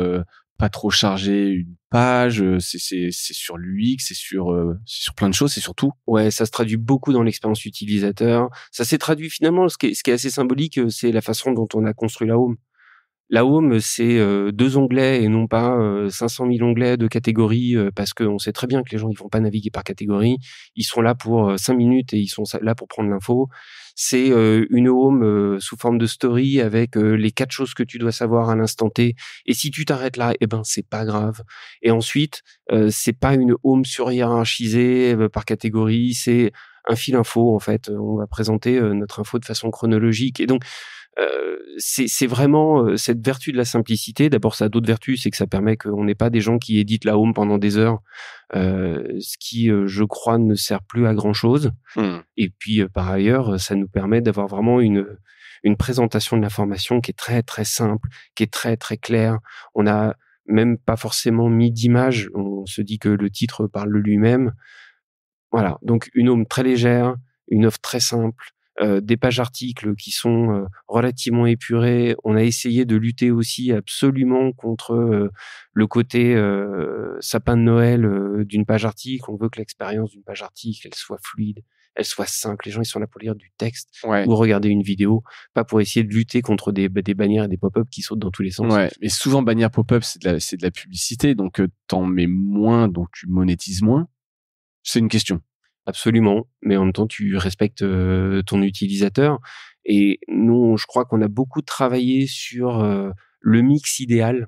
pas trop chargé une page, c'est sur l'UX, c'est sur plein de choses, c'est sur tout. Ouais, ça se traduit beaucoup dans l'expérience utilisateur. Ça s'est traduit finalement, ce qui est assez symbolique, c'est la façon dont on a construit la Home. La Home, c'est 2 onglets et non pas 500 000 onglets de catégories, parce qu'on sait très bien que les gens ils vont pas naviguer par catégorie. Ils sont là pour 5 minutes et ils sont là pour prendre l'info. C'est une Home sous forme de story avec les 4 choses que tu dois savoir à l'instant T. Et si tu t'arrêtes là, eh ben c'est pas grave. Et ensuite, c'est pas une Home surhiérarchisée par catégorie, c'est un fil info en fait. On va présenter notre info de façon chronologique. Et donc c'est vraiment cette vertu de la simplicité. D'abord, ça a d'autres vertus, c'est que ça permet qu'on n'ait pas des gens qui éditent la Home pendant des heures, ce qui, je crois, ne sert plus à grand chose. Et puis, par ailleurs, ça nous permet d'avoir vraiment une présentation de l'information qui est très très simple, qui est très très claire. On a même pas forcément mis d'image. On se dit que le titre parle de lui-même. Voilà, donc une home très légère, une offre très simple, des pages articles qui sont relativement épurées. On a essayé de lutter aussi absolument contre le côté sapin de Noël d'une page article. On veut que l'expérience d'une page article, elle soit fluide, elle soit simple. Les gens, ils sont là pour lire du texte ou regarder une vidéo, pas pour essayer de lutter contre des bannières et des pop-up qui sautent dans tous les sens. Ouais, et souvent, bannière pop-up, c'est de la publicité, donc t'en mets moins, donc tu monétises moins. C'est une question. Absolument, mais en même temps, tu respectes ton utilisateur. Et nous, je crois qu'on a beaucoup travaillé sur le mix idéal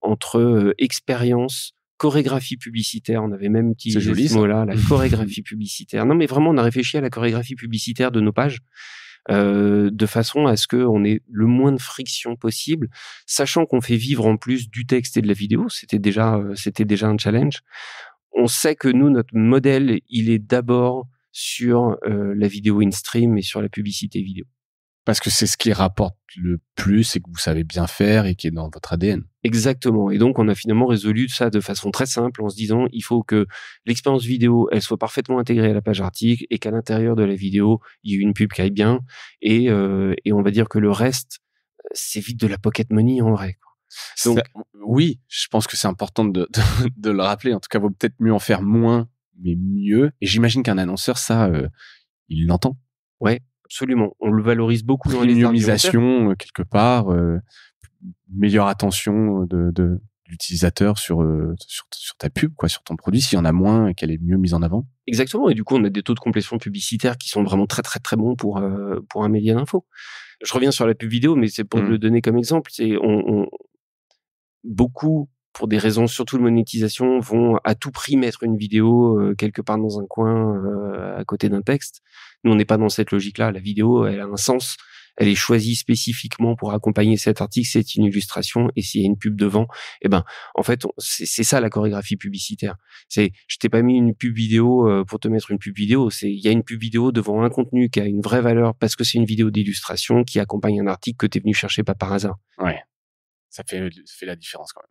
entre expérience, chorégraphie publicitaire. On avait même utilisé ce mot-là, la chorégraphie publicitaire. Non, mais vraiment, on a réfléchi à la chorégraphie publicitaire de nos pages de façon à ce qu'on ait le moins de friction possible, sachant qu'on fait vivre en plus du texte et de la vidéo. C'était déjà un challenge. On sait que nous, notre modèle, il est d'abord sur la vidéo in-stream et sur la publicité vidéo. Parce que c'est ce qui rapporte le plus et que vous savez bien faire et qui est dans votre ADN. Exactement. Et donc, on a finalement résolu ça de façon très simple en se disant, il faut que l'expérience vidéo, elle soit parfaitement intégrée à la page article et qu'à l'intérieur de la vidéo, il y ait une pub qui aille bien. Et on va dire que le reste, c'est vite de la pocket money en vrai. Donc, oui, je pense que c'est important de le rappeler. En tout cas, vaut peut-être mieux en faire moins, mais mieux. Et j'imagine qu'un annonceur, ça, il l'entend. Ouais, absolument. On le valorise beaucoup dans les premiumisation quelque part, meilleure attention de l'utilisateur sur ta pub, quoi, sur ton produit, s'il y en a moins et qu'elle est mieux mise en avant. Exactement. Et du coup, on a des taux de complétion publicitaire qui sont vraiment très, très, très bons pour un média d'info. Je reviens sur la pub vidéo, mais c'est pour le donner comme exemple. C'est beaucoup, pour des raisons surtout de monétisation, vont à tout prix mettre une vidéo quelque part dans un coin à côté d'un texte. Nous, on n'est pas dans cette logique-là. La vidéo, elle a un sens. Elle est choisie spécifiquement pour accompagner cet article. C'est une illustration. Et s'il y a une pub devant, en fait, c'est ça la chorégraphie publicitaire. Je t'ai pas mis une pub vidéo pour te mettre une pub vidéo. Il y a une pub vidéo devant un contenu qui a une vraie valeur parce que c'est une vidéo d'illustration qui accompagne un article que t'es venu chercher pas par hasard. Ouais. Ça fait la différence quand même.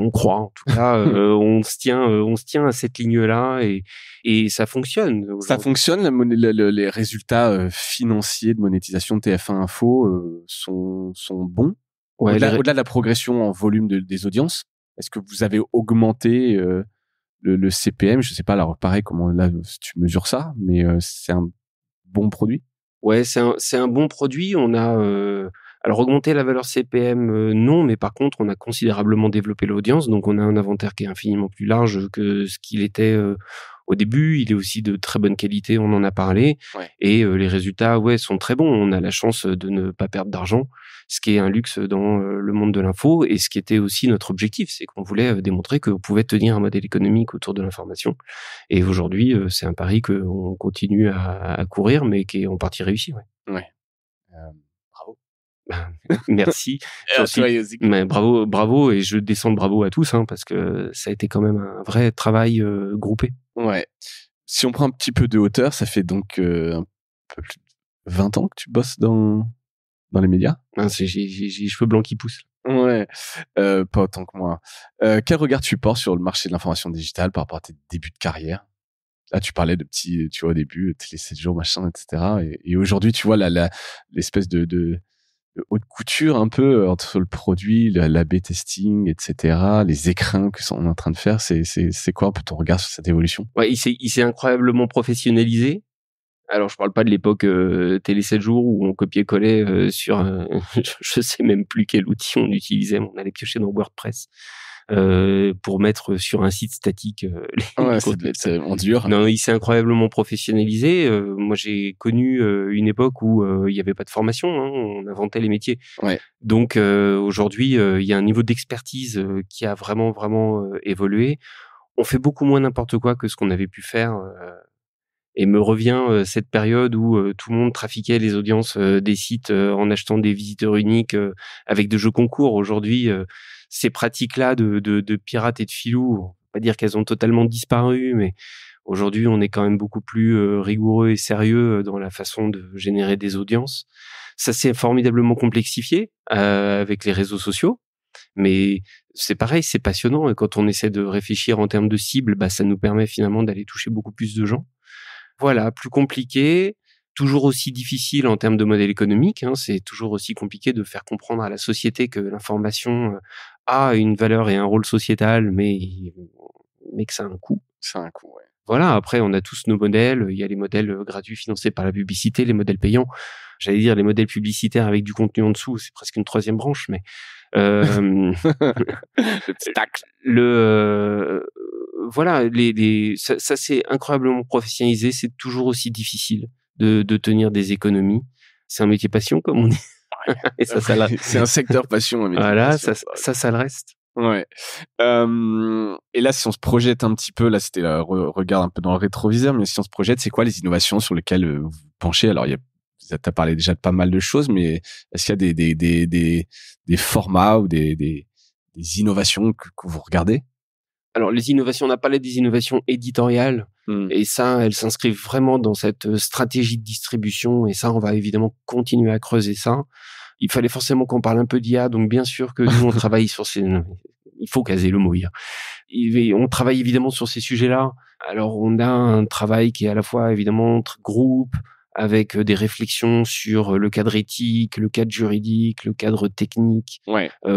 On croit, en tout cas, on se tient à cette ligne-là et ça fonctionne. Ça fonctionne. Les résultats financiers de monétisation de TF1 Info sont bons. Ouais, au-delà de la progression en volume des audiences, est-ce que vous avez augmenté le CPM? Je sais pas, alors pareil, comment là tu mesures ça, mais c'est un bon produit. Ouais, c'est un bon produit. On a alors augmenter la valeur CPM, non, mais par contre, on a considérablement développé l'audience, donc on a un inventaire qui est infiniment plus large que ce qu'il était au début. Il est aussi de très bonne qualité, on en a parlé, et les résultats, sont très bons. On a la chance de ne pas perdre d'argent, ce qui est un luxe dans le monde de l'info, et ce qui était aussi notre objectif, c'est qu'on voulait démontrer qu'on pouvait tenir un modèle économique autour de l'information. Et aujourd'hui, c'est un pari qu'on continue à courir, mais qui est en partie réussi. Ouais. Bravo. Merci. Mais bravo, et je descends le bravo à tous, parce que ça a été quand même un vrai travail groupé. Ouais. Si on prend un petit peu de hauteur, ça fait donc un peu plus de 20 ans que tu bosses dans les médias. J'ai les cheveux blancs qui poussent. Ouais, pas autant que moi. Quel regard tu portes sur le marché de l'information digitale par rapport à tes débuts de carrière? Là, tu parlais de petits, tu vois, au début, Télé 7 jours, machin, etc. Et aujourd'hui, tu vois, l'espèce de haute couture un peu entre le produit, l'A/B testing, etc., les écrins que sont en train de faire, c'est quoi un peu ton regard sur cette évolution? Ouais, il s'est incroyablement professionnalisé. Alors, je parle pas de l'époque Télé 7 jours où on copiait-collait sur je sais même plus quel outil on utilisait, mais on allait piocher dans WordPress pour mettre sur un site statique c'est en dur. Non, il s'est incroyablement professionnalisé. Moi, j'ai connu une époque où il y avait pas de formation, on inventait les métiers. Ouais. Donc aujourd'hui, il y a un niveau d'expertise qui a vraiment évolué. On fait beaucoup moins n'importe quoi que ce qu'on avait pu faire. Et me revient cette période où tout le monde trafiquait les audiences des sites en achetant des visiteurs uniques avec de jeux concours. Aujourd'hui, ces pratiques-là de pirates et de filous, on va pas dire qu'elles ont totalement disparu, mais aujourd'hui, on est quand même beaucoup plus rigoureux et sérieux dans la façon de générer des audiences. Ça s'est formidablement complexifié avec les réseaux sociaux, Mais c'est pareil, c'est passionnant. Et quand on essaie de réfléchir en termes de cible, ça nous permet finalement d'aller toucher beaucoup plus de gens. Voilà, plus compliqué, toujours aussi difficile en termes de modèle économique. C'est toujours aussi compliqué de faire comprendre à la société que l'information a une valeur et un rôle sociétal, mais que ça a un coût. Ça a un coût, ouais. Voilà, après, on a tous nos modèles. Il y a les modèles gratuits financés par la publicité, les modèles payants. J'allais dire les modèles publicitaires avec du contenu en dessous, c'est presque une troisième branche, mais Le petit tacle. voilà, ça c'est incroyablement professionnalisé. C'est toujours aussi difficile de tenir des économies. C'est un métier passion, comme on dit. Et ça c'est un secteur passion. Un métier voilà, passion, ça le reste. Ouais. Et là, si on se projette un petit peu, là, c'était regarde un peu dans le rétroviseur, mais si on se projette, c'est quoi les innovations sur lesquelles vous penchez? Alors, t'as parlé déjà de pas mal de choses, mais est-ce qu'il y a des formats ou des innovations que vous regardez? Alors, les innovations, on a parlé des innovations éditoriales. Et ça, elles s'inscrivent vraiment dans cette stratégie de distribution. Et ça, on va évidemment continuer à creuser ça. Il fallait forcément qu'on parle un peu d'IA. Donc, bien sûr que nous, on travaille sur ces... Il faut caser le mot IA. On travaille évidemment sur ces sujets-là. Alors, on a un travail qui est à la fois, évidemment, entre groupe, avec des réflexions sur le cadre éthique, le cadre juridique, le cadre technique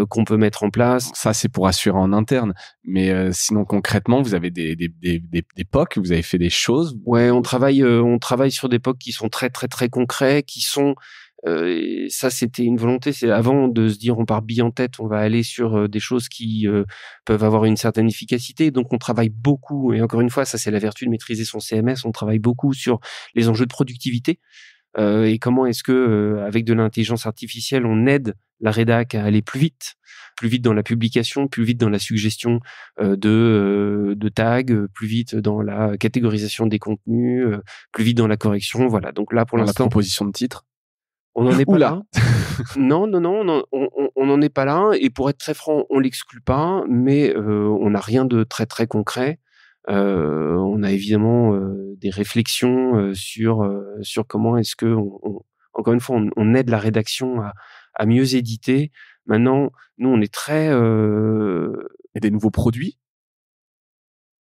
qu'on peut mettre en place. Ça, c'est pour assurer en interne. Mais sinon, concrètement, vous avez des POC, vous avez fait des choses? Ouais, on travaille sur des POC qui sont très, très, très concrets, qui sont... et ça, c'était une volonté. C'est avant de se dire on part bille en tête, on va aller sur des choses qui peuvent avoir une certaine efficacité. Donc, on travaille beaucoup. Et encore une fois, ça, c'est la vertu de maîtriser son CMS. On travaille beaucoup sur les enjeux de productivité et comment est-ce que, avec de l'intelligence artificielle, on aide la rédac à aller plus vite dans la publication, plus vite dans la suggestion de tags, plus vite dans la catégorisation des contenus, plus vite dans la correction. Voilà. Donc là, pour l'instant, la proposition de titre. On n'en est pas là. Non, on n'en est pas là. Et pour être très franc, on l'exclut pas, mais on n'a rien de très très concret. On a évidemment des réflexions sur comment est-ce que, encore une fois, on aide la rédaction à mieux éditer. Maintenant, nous, on est très... Et des nouveaux produits?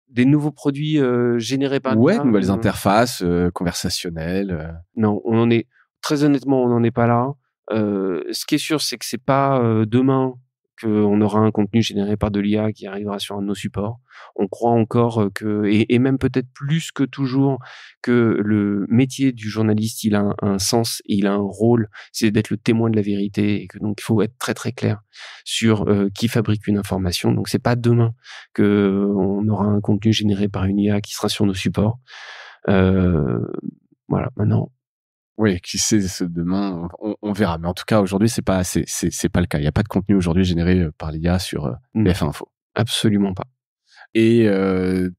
Des nouveaux produits générés par... Ouais, nouvelles interfaces conversationnelles. Non, on en est... Très honnêtement, on n'en est pas là. Ce qui est sûr, c'est que c'est pas demain qu'on aura un contenu généré par de l'IA qui arrivera sur un de nos supports. On croit encore que, et même peut-être plus que toujours, que le métier du journaliste, il a un sens et il a un rôle, c'est d'être le témoin de la vérité, et que donc il faut être très très clair sur qui fabrique une information. Donc c'est pas demain que on aura un contenu généré par une IA qui sera sur nos supports. Voilà, maintenant. Oui, qui sait, demain, on verra. Mais en tout cas, aujourd'hui, c'est pas le cas. Il n'y a pas de contenu aujourd'hui généré par l'IA sur BFM Info. Absolument pas. Et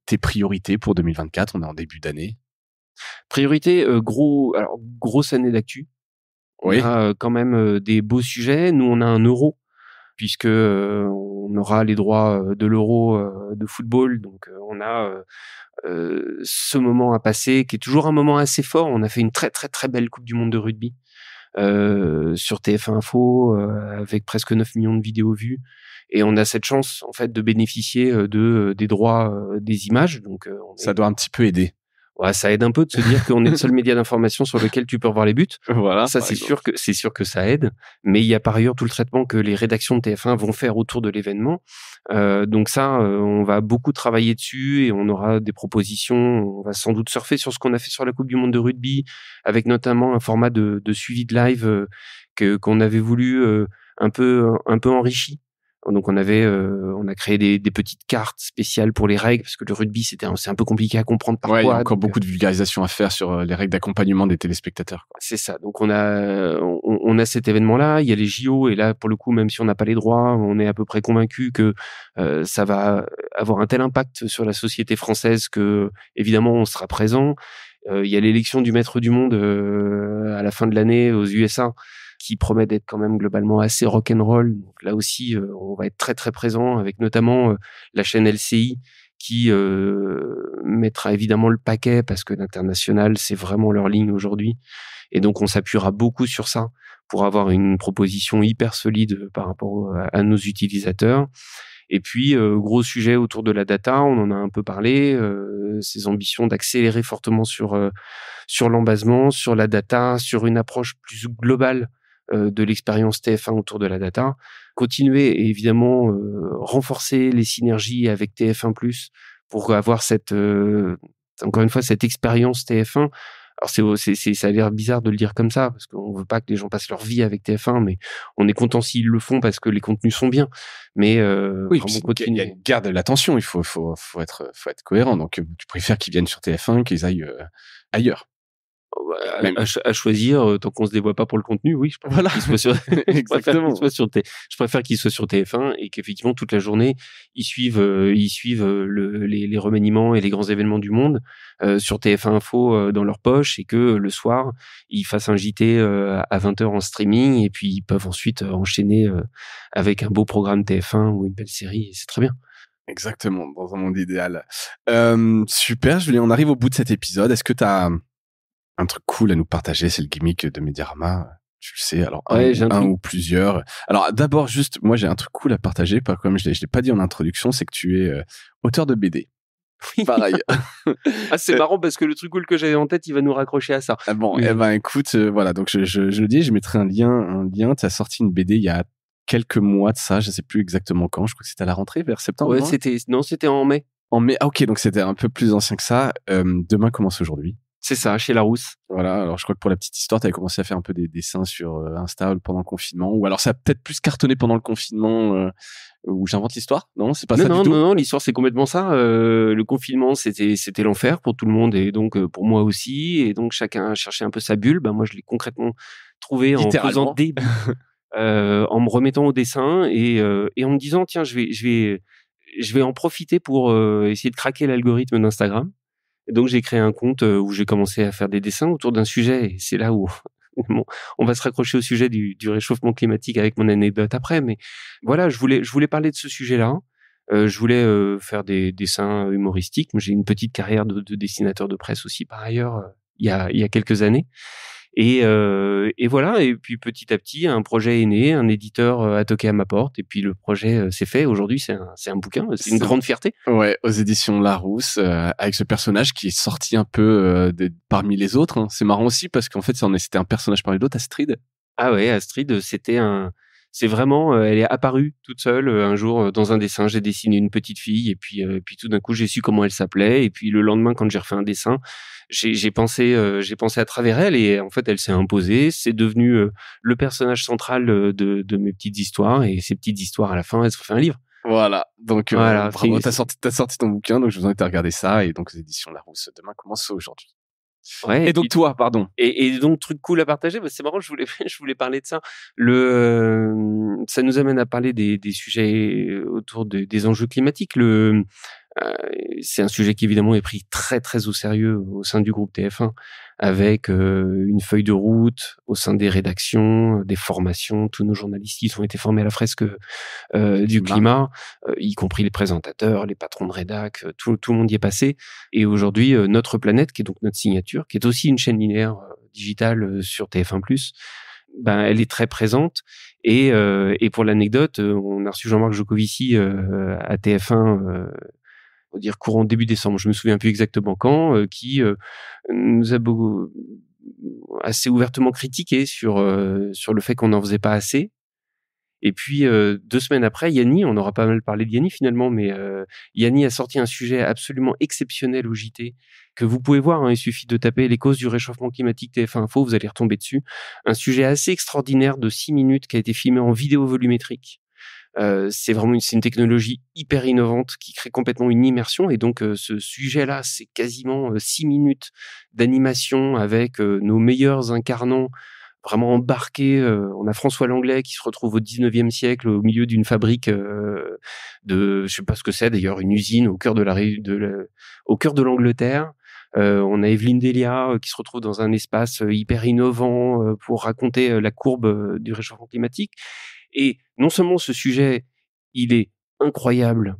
tes priorités pour 2024, on est en début d'année. Priorité, grosse année d'actu. On a quand même des beaux sujets. Nous, on a un euro, puisque on aura les droits de l'euro de football. Donc, on a ce moment à passer, qui est toujours un moment assez fort. On a fait une très très très belle Coupe du Monde de rugby sur TF1 Info avec presque 9 millions de vidéos vues, et on a cette chance en fait de bénéficier des droits des images. Donc ça doit un petit peu aider. Ouais, ça aide un peu de se dire qu'on est le seul média d'information sur lequel tu peux revoir les buts. Voilà. Ça, c'est sûr que ça aide. Mais il y a par ailleurs tout le traitement que les rédactions de TF1 vont faire autour de l'événement. Donc ça, on va beaucoup travailler dessus et on aura des propositions. On va sans doute surfer sur ce qu'on a fait sur la Coupe du Monde de rugby, avec notamment un format de suivi de live qu'on avait voulu un peu enrichi. Donc on a créé des petites cartes spéciales pour les règles, parce que le rugby c'est un peu compliqué à comprendre parfois. Ouais, il y a encore beaucoup de vulgarisation à faire sur les règles d'accompagnement des téléspectateurs, quoi. C'est ça. Donc on a cet événement-là, il y a les JO, et là pour le coup, même si on n'a pas les droits, on est à peu près convaincu que ça va avoir un tel impact sur la société française que évidemment on sera présent. Il y a l'élection du maître du monde à la fin de l'année aux USA, qui promet d'être quand même globalement assez rock'n'roll. Donc là aussi, on va être très très présent, avec notamment la chaîne LCI qui mettra évidemment le paquet parce que l'international, c'est vraiment leur ligne aujourd'hui. Et donc, on s'appuiera beaucoup sur ça pour avoir une proposition hyper solide par rapport à nos utilisateurs. Et puis, gros sujet autour de la data, on en a un peu parlé, ces ambitions d'accélérer fortement sur l'embasement, sur la data, sur une approche plus globale de l'expérience TF1 autour de la data. Continuer et évidemment renforcer les synergies avec TF1+, pour avoir encore une fois, cette expérience TF1. Alors ça a l'air bizarre de le dire comme ça, parce qu'on veut pas que les gens passent leur vie avec TF1, mais on est content s'ils le font parce que les contenus sont bien. Mais oui, il y a une garde de l'attention, il faut être cohérent. Donc tu préfères qu'ils viennent sur TF1 qu'ils aillent ailleurs. À choisir, tant qu'on se dévoie pas pour le contenu, oui, je préfère qu'il soit sur exactement. Je préfère qu'il soit sur TF1 et qu'effectivement toute la journée ils suivent les remaniements et les grands événements du monde sur TF1 Info dans leur poche, et que le soir ils fassent un JT à 20h en streaming, et puis ils peuvent ensuite enchaîner avec un beau programme TF1 ou une belle série, et c'est très bien. Exactement, dans un monde idéal. Super, Julien, on arrive au bout de cet épisode. Est-ce que tu as un truc cool à nous partager? C'est le gimmick de Mediarama, tu le sais. Alors, un ou plusieurs. Alors, d'abord, juste, moi, j'ai un truc cool à partager, comme je l'ai pas dit en introduction, c'est que tu es auteur de BD. Oui. Pareil. C'est marrant parce que le truc cool que j'avais en tête, il va nous raccrocher à ça. Ah bon, écoute, voilà, donc je le dis, je mettrai un lien. Tu as sorti une BD il y a quelques mois de ça, je sais plus exactement quand, je crois que c'était à la rentrée, vers septembre. Ouais, c'était en mai. En mai, ah ok, donc c'était un peu plus ancien que ça. Demain commence aujourd'hui. C'est ça, chez Larousse. Voilà, alors je crois que pour la petite histoire, tu avais commencé à faire un peu des dessins sur Insta pendant le confinement, ou alors ça a peut-être plus cartonné pendant le confinement, où j'invente l'histoire. Non, c'est pas ça du tout. Non, l'histoire c'est complètement ça. Le confinement, c'était l'enfer pour tout le monde, et donc pour moi aussi, et donc chacun cherchait un peu sa bulle. Moi, je l'ai concrètement trouvé en faisant des en me remettant au dessin et en me disant tiens, je vais en profiter pour essayer de craquer l'algorithme d'Instagram. Et donc, j'ai créé un compte où j'ai commencé à faire des dessins autour d'un sujet, et c'est là où on va se raccrocher au sujet du réchauffement climatique avec mon anecdote après. Mais voilà, je voulais parler de ce sujet-là. Je voulais faire des dessins humoristiques. J'ai une petite carrière de dessinateur de presse aussi par ailleurs, il y a quelques années. Et voilà. Et puis petit à petit, un projet est né, un éditeur a toqué à ma porte, et puis le projet s'est fait. Aujourd'hui, c'est un bouquin, c'est une grande fierté. Ouais, aux éditions Larousse, avec ce personnage qui est sorti un peu parmi les autres. Hein. C'est marrant aussi parce qu'en fait, c'était un personnage parmi d'autres, Astrid. Ah ouais, Astrid, c'est vraiment, elle est apparue toute seule un jour dans un dessin. J'ai dessiné une petite fille, et puis tout d'un coup j'ai su comment elle s'appelait, et puis le lendemain quand j'ai refait un dessin, j'ai pensé à travers elle, et en fait elle s'est imposée. C'est devenu le personnage central de mes petites histoires, et ces petites histoires à la fin elles se fait un livre. Voilà, donc voilà, bravo, t'as sorti ton bouquin, donc je vous invite à regarder ça, et donc les éditions Larousse demain commence aujourd'hui. Ouais, et donc toi, pardon. Et donc truc cool à partager, c'est marrant, je voulais parler de ça. Ça nous amène à parler des sujets autour des enjeux climatiques. C'est un sujet qui évidemment est pris très très au sérieux au sein du groupe TF1, avec une feuille de route au sein des rédactions, des formations. Tous nos journalistes qui ont été formés à la fresque du climat, y compris les présentateurs, les patrons de rédac, tout le monde y est passé. Et aujourd'hui, Notre Planète, qui est donc notre signature, qui est aussi une chaîne linéaire digitale sur TF1+, elle est très présente. Et pour l'anecdote, on a reçu Jean-Marc Jancovici à TF1, on va dire courant début décembre, je me souviens plus exactement quand, qui nous a assez ouvertement critiqué sur le fait qu'on n'en faisait pas assez. Et puis 2 semaines après, Yanni, on aura pas mal parlé de Yanni finalement, mais Yanni a sorti un sujet absolument exceptionnel au JT que vous pouvez voir, hein, il suffit de taper les causes du réchauffement climatique TF1 Info, vous allez retomber dessus. Un sujet assez extraordinaire de 6 minutes qui a été filmé en vidéo volumétrique. C'est une technologie hyper innovante qui crée complètement une immersion, et donc ce sujet-là, c'est quasiment 6 minutes d'animation avec nos meilleurs incarnants vraiment embarqués. On a François Langlais qui se retrouve au 19e siècle au milieu d'une fabrique je sais pas ce que c'est d'ailleurs, une usine au cœur au cœur de l'Angleterre. On a Evelyne Delia qui se retrouve dans un espace hyper innovant pour raconter la courbe du réchauffement climatique. Et non seulement ce sujet, il est incroyable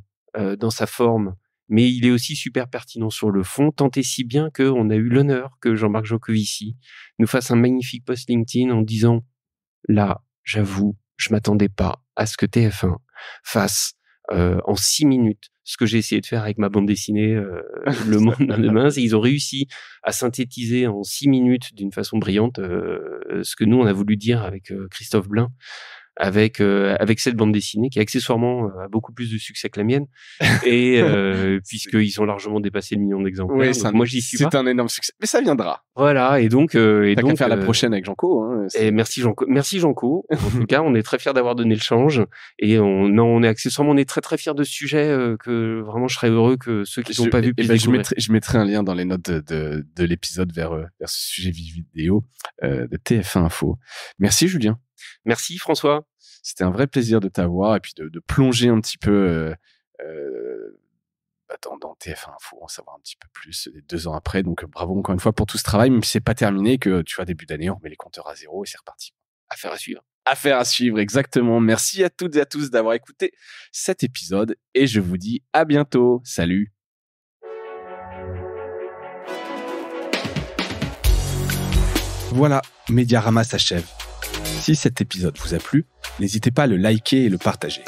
dans sa forme mais il est aussi super pertinent sur le fond, tant et si bien qu'on a eu l'honneur que Jean-Marc Jancovici nous fasse un magnifique post LinkedIn en disant « Là, j'avoue, je m'attendais pas à ce que TF1 fasse en 6 minutes ce que j'ai essayé de faire avec ma bande dessinée Le Monde de demain. » Ils ont réussi à synthétiser en 6 minutes d'une façon brillante ce que nous, on a voulu dire avec Christophe Blain, avec cette bande dessinée qui accessoirement a beaucoup plus de succès que la mienne et puisqu'ils ont largement dépassé le million d'exemplaires. Oui, moi j'y suis c'est pas. un énorme succès, mais ça viendra. Voilà, et donc T'as qu'à faire la prochaine avec Janco. Hein, et merci Janco. En tout cas, on est très fiers d'avoir donné le change et on est accessoirement, on est très très fiers de ce sujet que vraiment je serais heureux que ceux qui n'ont pas vu puissent découvrir. Je mettrai un lien dans les notes de l'épisode vers ce sujet vidéo de TF1 Info. Merci Julien. Merci François. C'était un vrai plaisir de t'avoir et puis de plonger un petit peu dans TF1 Info, en savoir un petit peu plus 2 ans après. Donc bravo encore une fois pour tout ce travail, même si c'est pas terminé, que tu vois, début d'année, on remet les compteurs à zéro et c'est reparti. Affaire à suivre. Affaire à suivre, exactement. Merci à toutes et à tous d'avoir écouté cet épisode et je vous dis à bientôt. Salut. Voilà, Mediarama s'achève. Si cet épisode vous a plu, n'hésitez pas à le liker et le partager.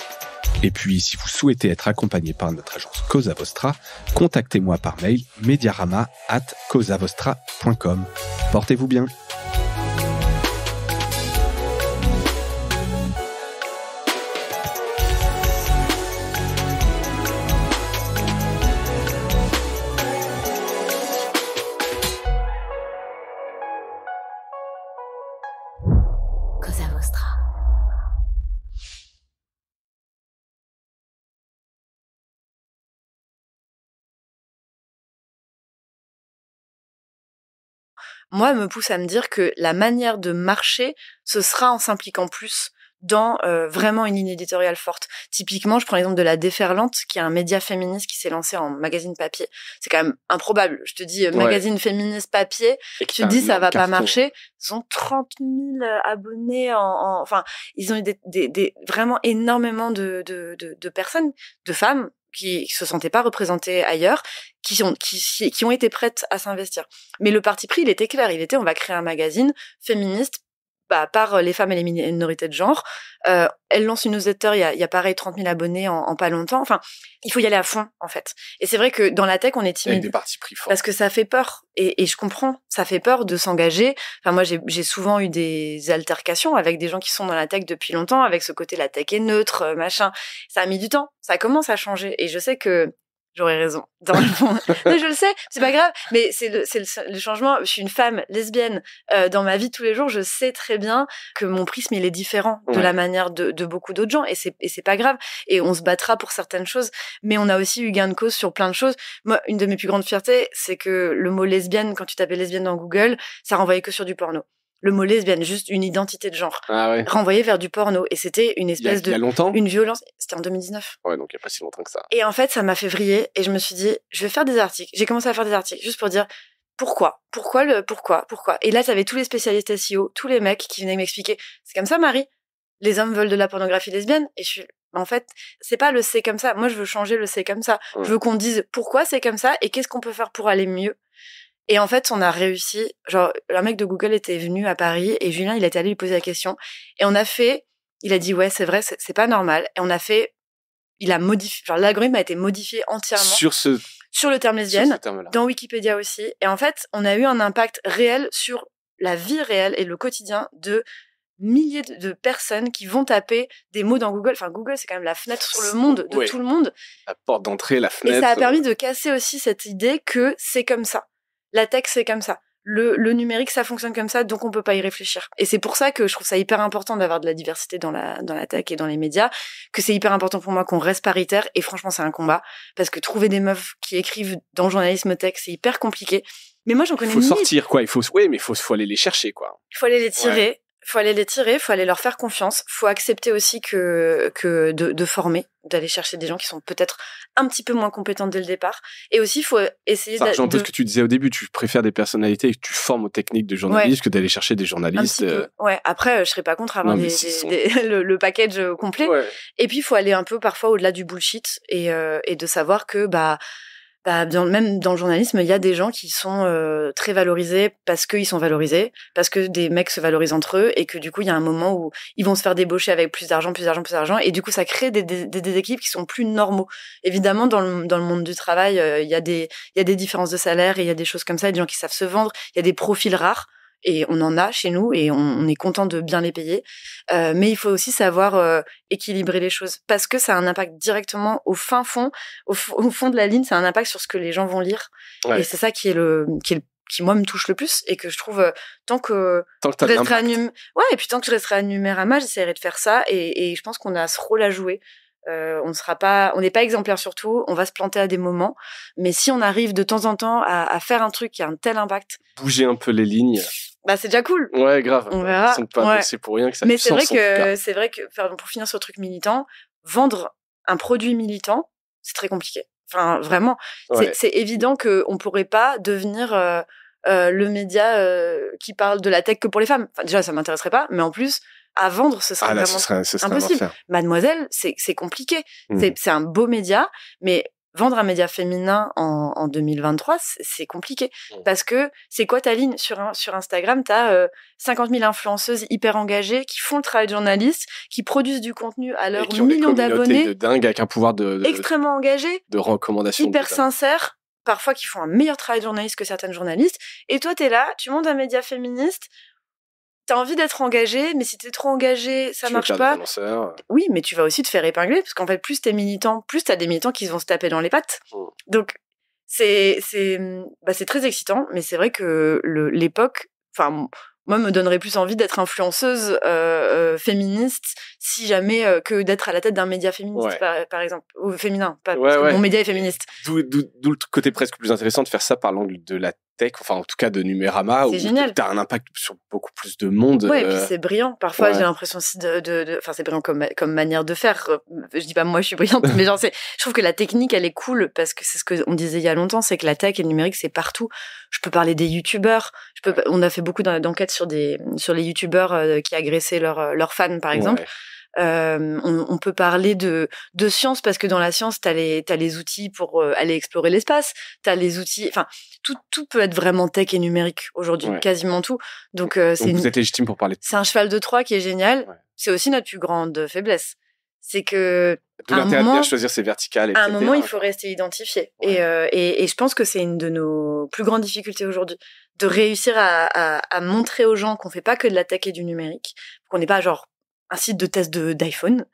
Et puis, si vous souhaitez être accompagné par notre agence Cosa Vostra, contactez-moi par mail mediarama@cosavostra.com. Portez-vous bien. Cosa Vostra. Moi, me pousse à me dire que la manière de marcher, ce sera en s'impliquant plus dans vraiment une ligne éditoriale forte. Typiquement, je prends l'exemple de La Déferlante, qui est un média féministe qui s'est lancé en magazine papier. C'est quand même improbable. Je te dis, magazine féministe papier, tu te dis, ça va pas marcher. Ils ont 30 000 abonnés enfin, ils ont eu des vraiment énormément de personnes, de femmes, qui se sentaient pas représentées ailleurs, qui ont été prêtes à s'investir. Mais le parti pris, il était clair. Il était, on va créer un magazine féministe, par les femmes et les minorités de genre. Elle lance une newsletter, il y a pareil 30 000 abonnés en pas longtemps. Enfin, il faut y aller à fond, en fait. Et c'est vrai que dans la tech, on est timide. Avec des partis pris forts. Parce que ça fait peur. Et je comprends. Ça fait peur de s'engager. Enfin, moi, j'ai souvent eu des altercations avec des gens qui sont dans la tech depuis longtemps, avec ce côté la tech est neutre, machin. Ça a mis du temps. Ça commence à changer. Et je sais que j'aurais raison. Dans le fond. Mais je le sais, c'est pas grave. Mais c'est le changement. Je suis une femme lesbienne. Dans ma vie de tous les jours, je sais très bien que mon prisme, il est différent de la manière de beaucoup d'autres gens. Et c'est pas grave. Et on se battra pour certaines choses. Mais on a aussi eu gain de cause sur plein de choses. Moi, une de mes plus grandes fiertés, c'est que le mot lesbienne, quand tu tapais lesbienne dans Google, ça renvoyait que sur du porno. Le mot lesbienne, juste une identité de genre, renvoyée vers du porno. Et c'était une espèce il y a longtemps une violence. C'était en 2019. Ouais, donc il n'y a pas si longtemps que ça. Et en fait, ça m'a fait vriller. Et je me suis dit, je vais faire des articles. J'ai commencé à faire des articles juste pour dire pourquoi. Et là, t'avais tous les spécialistes SEO, tous les mecs qui venaient m'expliquer. C'est comme ça, Marie. Les hommes veulent de la pornographie lesbienne. Et je suis, en fait, c'est pas le c'est comme ça. Moi, je veux changer le c'est comme ça. Je veux qu'on dise pourquoi c'est comme ça et qu'est-ce qu'on peut faire pour aller mieux. Et en fait, on a réussi. Genre, un mec de Google était venu à Paris et Julien, il était allé lui poser la question. Et on a fait, il a dit, ouais, c'est vrai, c'est pas normal. Et on a fait, il a modifié, genre, l'algorithme a été modifié entièrement. Sur le terme lesbienne. Dans Wikipédia aussi. Et en fait, on a eu un impact réel sur la vie réelle et le quotidien de milliers de personnes qui vont taper des mots dans Google. Enfin, Google, c'est quand même la fenêtre sur le monde de tout le monde. La porte d'entrée, la fenêtre. Et ça a permis de casser aussi cette idée que c'est comme ça. La tech, c'est comme ça. Le numérique, ça fonctionne comme ça, donc on peut pas y réfléchir. Et c'est pour ça que je trouve ça hyper important d'avoir de la diversité dans la tech et dans les médias, que c'est hyper important pour moi qu'on reste paritaire. Et franchement, c'est un combat. Parce que trouver des meufs qui écrivent dans le journalisme tech, c'est hyper compliqué. Mais moi, j'en connais Il faut sortir, quoi. Mais faut aller les chercher, quoi. Il faut aller les tirer. Ouais. Faut aller leur faire confiance. Faut accepter aussi que de former, d'aller chercher des gens qui sont peut-être un petit peu moins compétents dès le départ. Et aussi, faut essayer un peu ce que tu disais au début, tu préfères des personnalités et que tu formes aux techniques de journalisme que d'aller chercher des journalistes. Ouais, après, je serais pas contre avoir le package complet. Ouais. Et puis, il faut aller un peu parfois au-delà du bullshit et de savoir que, Même dans le journalisme, il y a des gens qui sont très valorisés parce qu'ils sont valorisés, parce que des mecs se valorisent entre eux, et que du coup, il y a un moment où ils vont se faire débaucher avec plus d'argent, et du coup, ça crée des équipes qui sont plus normaux. Évidemment, dans le monde du travail, il y a des différences de salaire, et il y a des choses comme ça, il y a des gens qui savent se vendre, il y a des profils rares. Et on en a chez nous, et on est content de bien les payer. Mais il faut aussi savoir équilibrer les choses, parce que ça a un impact directement au fin fond, au fond de la ligne, ça a un impact sur ce que les gens vont lire. Ouais. Et c'est ça qui moi me touche le plus, et que je trouve tant que je resterai et puis tant que je resterai à Numérama, j'essaierai de faire ça, et je pense qu'on a ce rôle à jouer. On n'est pas exemplaire sur tout, on va se planter à des moments, mais si on arrive de temps en temps à faire un truc qui a un tel impact, bouger un peu les lignes, c'est déjà cool. Ouais, grave. On verra. C'est pour rien que ça. Mais c'est vrai que pardon, pour finir sur le truc militant, vendre un produit militant, c'est très compliqué. Enfin, vraiment, c'est évident que on pourrait pas devenir le média qui parle de la tech que pour les femmes. Enfin, déjà, ça m'intéresserait pas, mais en plus, à vendre, ce serait vraiment impossible. Mademoiselle, c'est compliqué. C'est un beau média, mais vendre un média féminin en 2023, c'est compliqué. Parce que c'est quoi ta ligne sur Instagram? T'as 50 000 influenceuses hyper engagées qui font le travail de journaliste, qui produisent du contenu à leurs millions d'abonnés, de dingue, avec un pouvoir extrêmement engagé, de recommandation, hyper sincère, parfois qui font un meilleur travail de journaliste que certaines journalistes. Et toi, t'es là, tu montes un média féministe. T'as envie d'être engagé, mais si t'es trop engagé, ça marche pas. Oui, mais tu vas aussi te faire épingler, parce qu'en fait, plus t'es militant, plus t'as des militants qui vont se taper dans les pattes. Donc, c'est très excitant, mais c'est vrai que l'époque, enfin, moi, me donnerait plus envie d'être influenceuse féministe, si jamais que d'être à la tête d'un média féministe, par exemple, ou féminin. Mon média est féministe. D'où le côté presque plus intéressant de faire ça par l'angle de la tech, enfin en tout cas de Numérama, où t'as un impact sur beaucoup plus de monde. Ouais, et puis c'est brillant. Parfois, j'ai l'impression aussi enfin, c'est brillant comme manière de faire. Je dis pas moi, je suis brillante, mais genre, je trouve que la technique, elle est cool, parce que c'est ce qu'on disait il y a longtemps, c'est que la tech et le numérique, c'est partout. Je peux parler des youtubeurs. On a fait beaucoup d'enquêtes sur les youtubeurs qui agressaient leurs fans, par exemple. On peut parler de science, parce que dans la science, t'as les outils pour aller explorer l'espace, t'as les outils, enfin, tout peut être vraiment tech et numérique aujourd'hui, quasiment tout. Donc vous êtes légitime pour parler. C'est un cheval de Troie qui est génial. C'est aussi notre plus grande faiblesse. C'est que d'où l'intérêt de bien choisir ses verticales, etc. À un moment, il faut rester identifié. Et je pense que c'est une de nos plus grandes difficultés aujourd'hui, de réussir à montrer aux gens qu'on fait pas que de la tech et du numérique, qu'on n'est pas genre un site de test d'iPhone,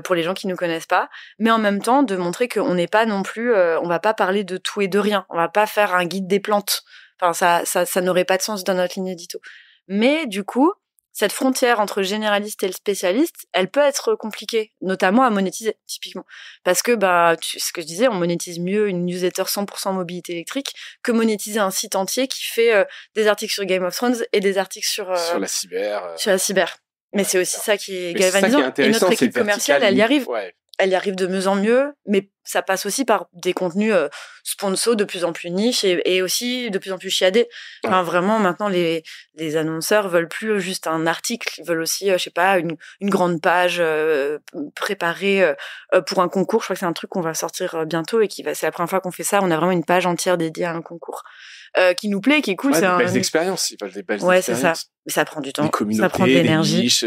pour les gens qui nous connaissent pas, mais en même temps de montrer qu'on n'est pas non plus, on va pas parler de tout et de rien, on va pas faire un guide des plantes. Enfin, ça n'aurait pas de sens dans notre ligne édito. Mais du coup, cette frontière entre le généraliste et le spécialiste, elle peut être compliquée, notamment à monétiser, typiquement. Parce que, ce que je disais, on monétise mieux une newsletter 100% mobilité électrique que monétiser un site entier qui fait des articles sur Game of Thrones et des articles sur la cyber. Sur la cyber. Mais c'est aussi ça qui est galvanisant. Et notre équipe commerciale, elle y arrive. Elle y arrive de mieux en mieux, mais ça passe aussi par des contenus sponsors de plus en plus niches et aussi de plus en plus chiadés. Enfin, vraiment, maintenant, les annonceurs veulent plus juste un article, ils veulent aussi, je sais pas, une grande page préparée pour un concours. Je crois que c'est un truc qu'on va sortir bientôt, et c'est la première fois qu'on fait ça. On a vraiment une page entière dédiée à un concours. Qui nous plaît, qui est cool. C'est des belles expériences. Ils veulent des belles expériences. C'est ça. Mais ça prend du temps. Ça prend de l'énergie. Niches,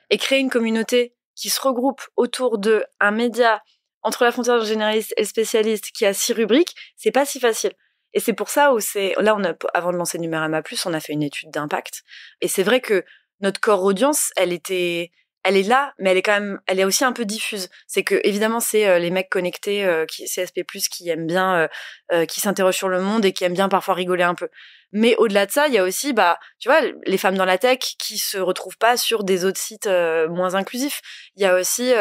Et créer une communauté qui se regroupe autour d'un média entre la frontière généraliste et le spécialiste qui a 6 rubriques, c'est pas si facile. Et c'est pour ça là, avant de lancer Numérama Plus, on a fait une étude d'impact. Et c'est vrai que notre core audience, elle est là, mais elle est aussi un peu diffuse. C'est que, évidemment, c'est les mecs connectés, CSP+, qui aiment bien, qui s'interrogent sur le monde et qui aiment bien parfois rigoler un peu. Mais au-delà de ça, il y a aussi, tu vois, les femmes dans la tech qui se retrouvent pas sur des autres sites moins inclusifs. Il y a aussi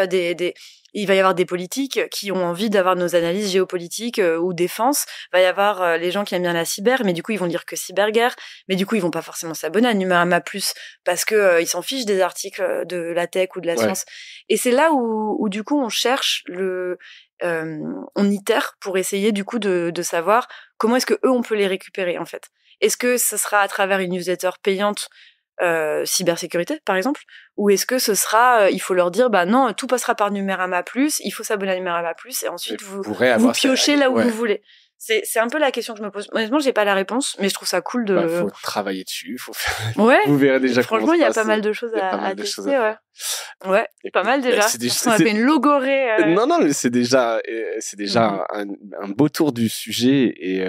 il va y avoir des politiques qui ont envie d'avoir nos analyses géopolitiques ou défense. Il va y avoir les gens qui aiment bien la cyber, mais du coup, ils vont lire que Cyberguerre. Mais du coup, ils vont pas forcément s'abonner à Numérama Plus parce que ils s'en fichent des articles de la tech ou de la science. Et c'est là où du coup, on cherche on itère pour essayer du coup de savoir comment est-ce que eux on peut les récupérer en fait. Est-ce que ce sera à travers une newsletter payante cybersécurité, par exemple, ou est-ce que ce sera, il faut leur dire, bah non, tout passera par Numérama Plus, il faut s'abonner à Numérama Plus, et ensuite vous piochez là où vous voulez. C'est un peu la question que je me pose. Honnêtement, j'ai pas la réponse, mais je trouve ça cool de. Faut travailler dessus, faut faire. Ouais. Vous verrez déjà. Franchement, il y a pas mal de choses à tester, ouais. Ouais, pas mal déjà. On a fait une logorée. Non, mais c'est déjà un beau tour du sujet et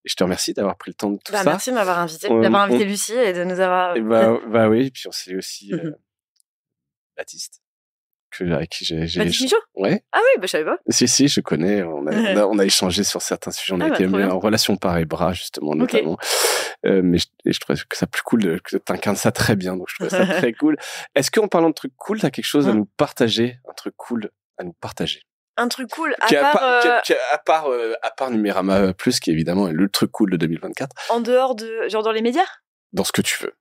je te remercie d'avoir pris le temps de tout ça. Merci de m'avoir invité, d'avoir invité Lucie et de nous avoir. Bah oui, et puis on s'est aussi Baptiste. Avec qui j'ai Baptiste Michaud. Ouais. Ah oui, bah je savais pas. Si, je connais. On a échangé sur certains sujets. On a été en relation par et bras, justement, notamment. Mais je trouvais que ça plus cool que t'incarnes ça très bien. Donc, je trouvais ça très cool. Est-ce qu'en parlant de trucs cool, t'as quelque chose à nous partager? Un truc cool à nous partager? Un truc cool, à part Numérama Plus, qui évidemment est le truc cool de 2024. En dehors de, genre dans les médias? Dans ce que tu veux.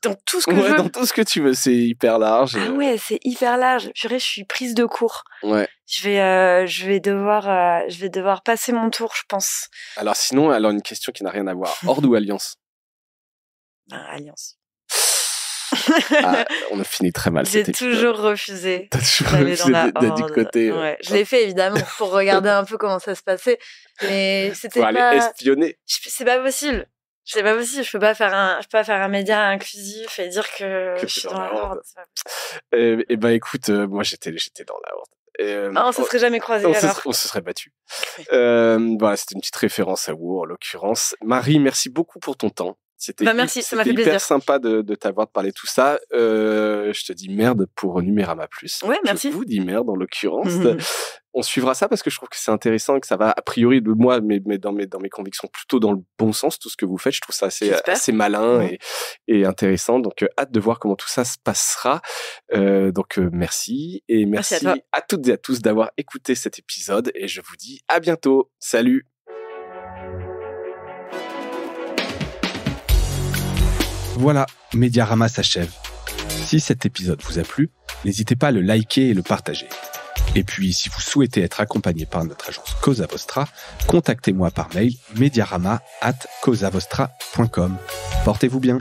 Dans tout ce que je veux. Dans tout ce que tu veux, c'est hyper large. Ah ouais, c'est hyper large. Purée, je suis prise de court. Ouais. Je vais devoir passer mon tour, je pense. Alors sinon, une question qui n'a rien à voir. Horde ou Alliance? Alliance. On a fini très mal. J'ai toujours refusé. T'as toujours refusé d'être du côté. Ouais, je l'ai fait évidemment pour regarder un peu comment ça se passait, mais c'était pas. Pour aller espionner. C'est pas possible. C'est pas possible. Je peux pas faire un média inclusif et dire que je suis dans la Horde. Et ben écoute, moi j'étais dans la Horde. On se serait jamais croisés. On se serait battus. Voilà, c'était une petite référence à WoW en l'occurrence. Marie, merci beaucoup pour ton temps. Merci, ça m'a fait plaisir. Hyper sympa de t'avoir parlé de tout ça. Je te dis merde pour Numérama Plus. Ouais, merci. Je vous dis merde en l'occurrence. On suivra ça parce que je trouve que c'est intéressant et que ça va a priori de moi, mais dans mes convictions plutôt dans le bon sens. Tout ce que vous faites, je trouve ça assez malin et intéressant. Donc hâte de voir comment tout ça se passera. Donc merci et merci à toutes et à tous d'avoir écouté cet épisode et je vous dis à bientôt. Salut. Voilà, Mediarama s'achève. Si cet épisode vous a plu, n'hésitez pas à le liker et le partager. Et puis, si vous souhaitez être accompagné par notre agence Cosa Vostra, contactez-moi par mail mediarama@cosavostra.com. Portez-vous bien.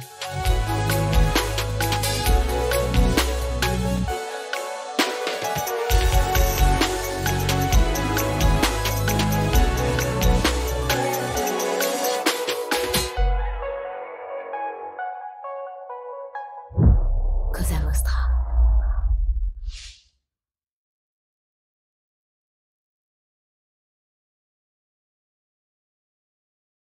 Cosa Vostra.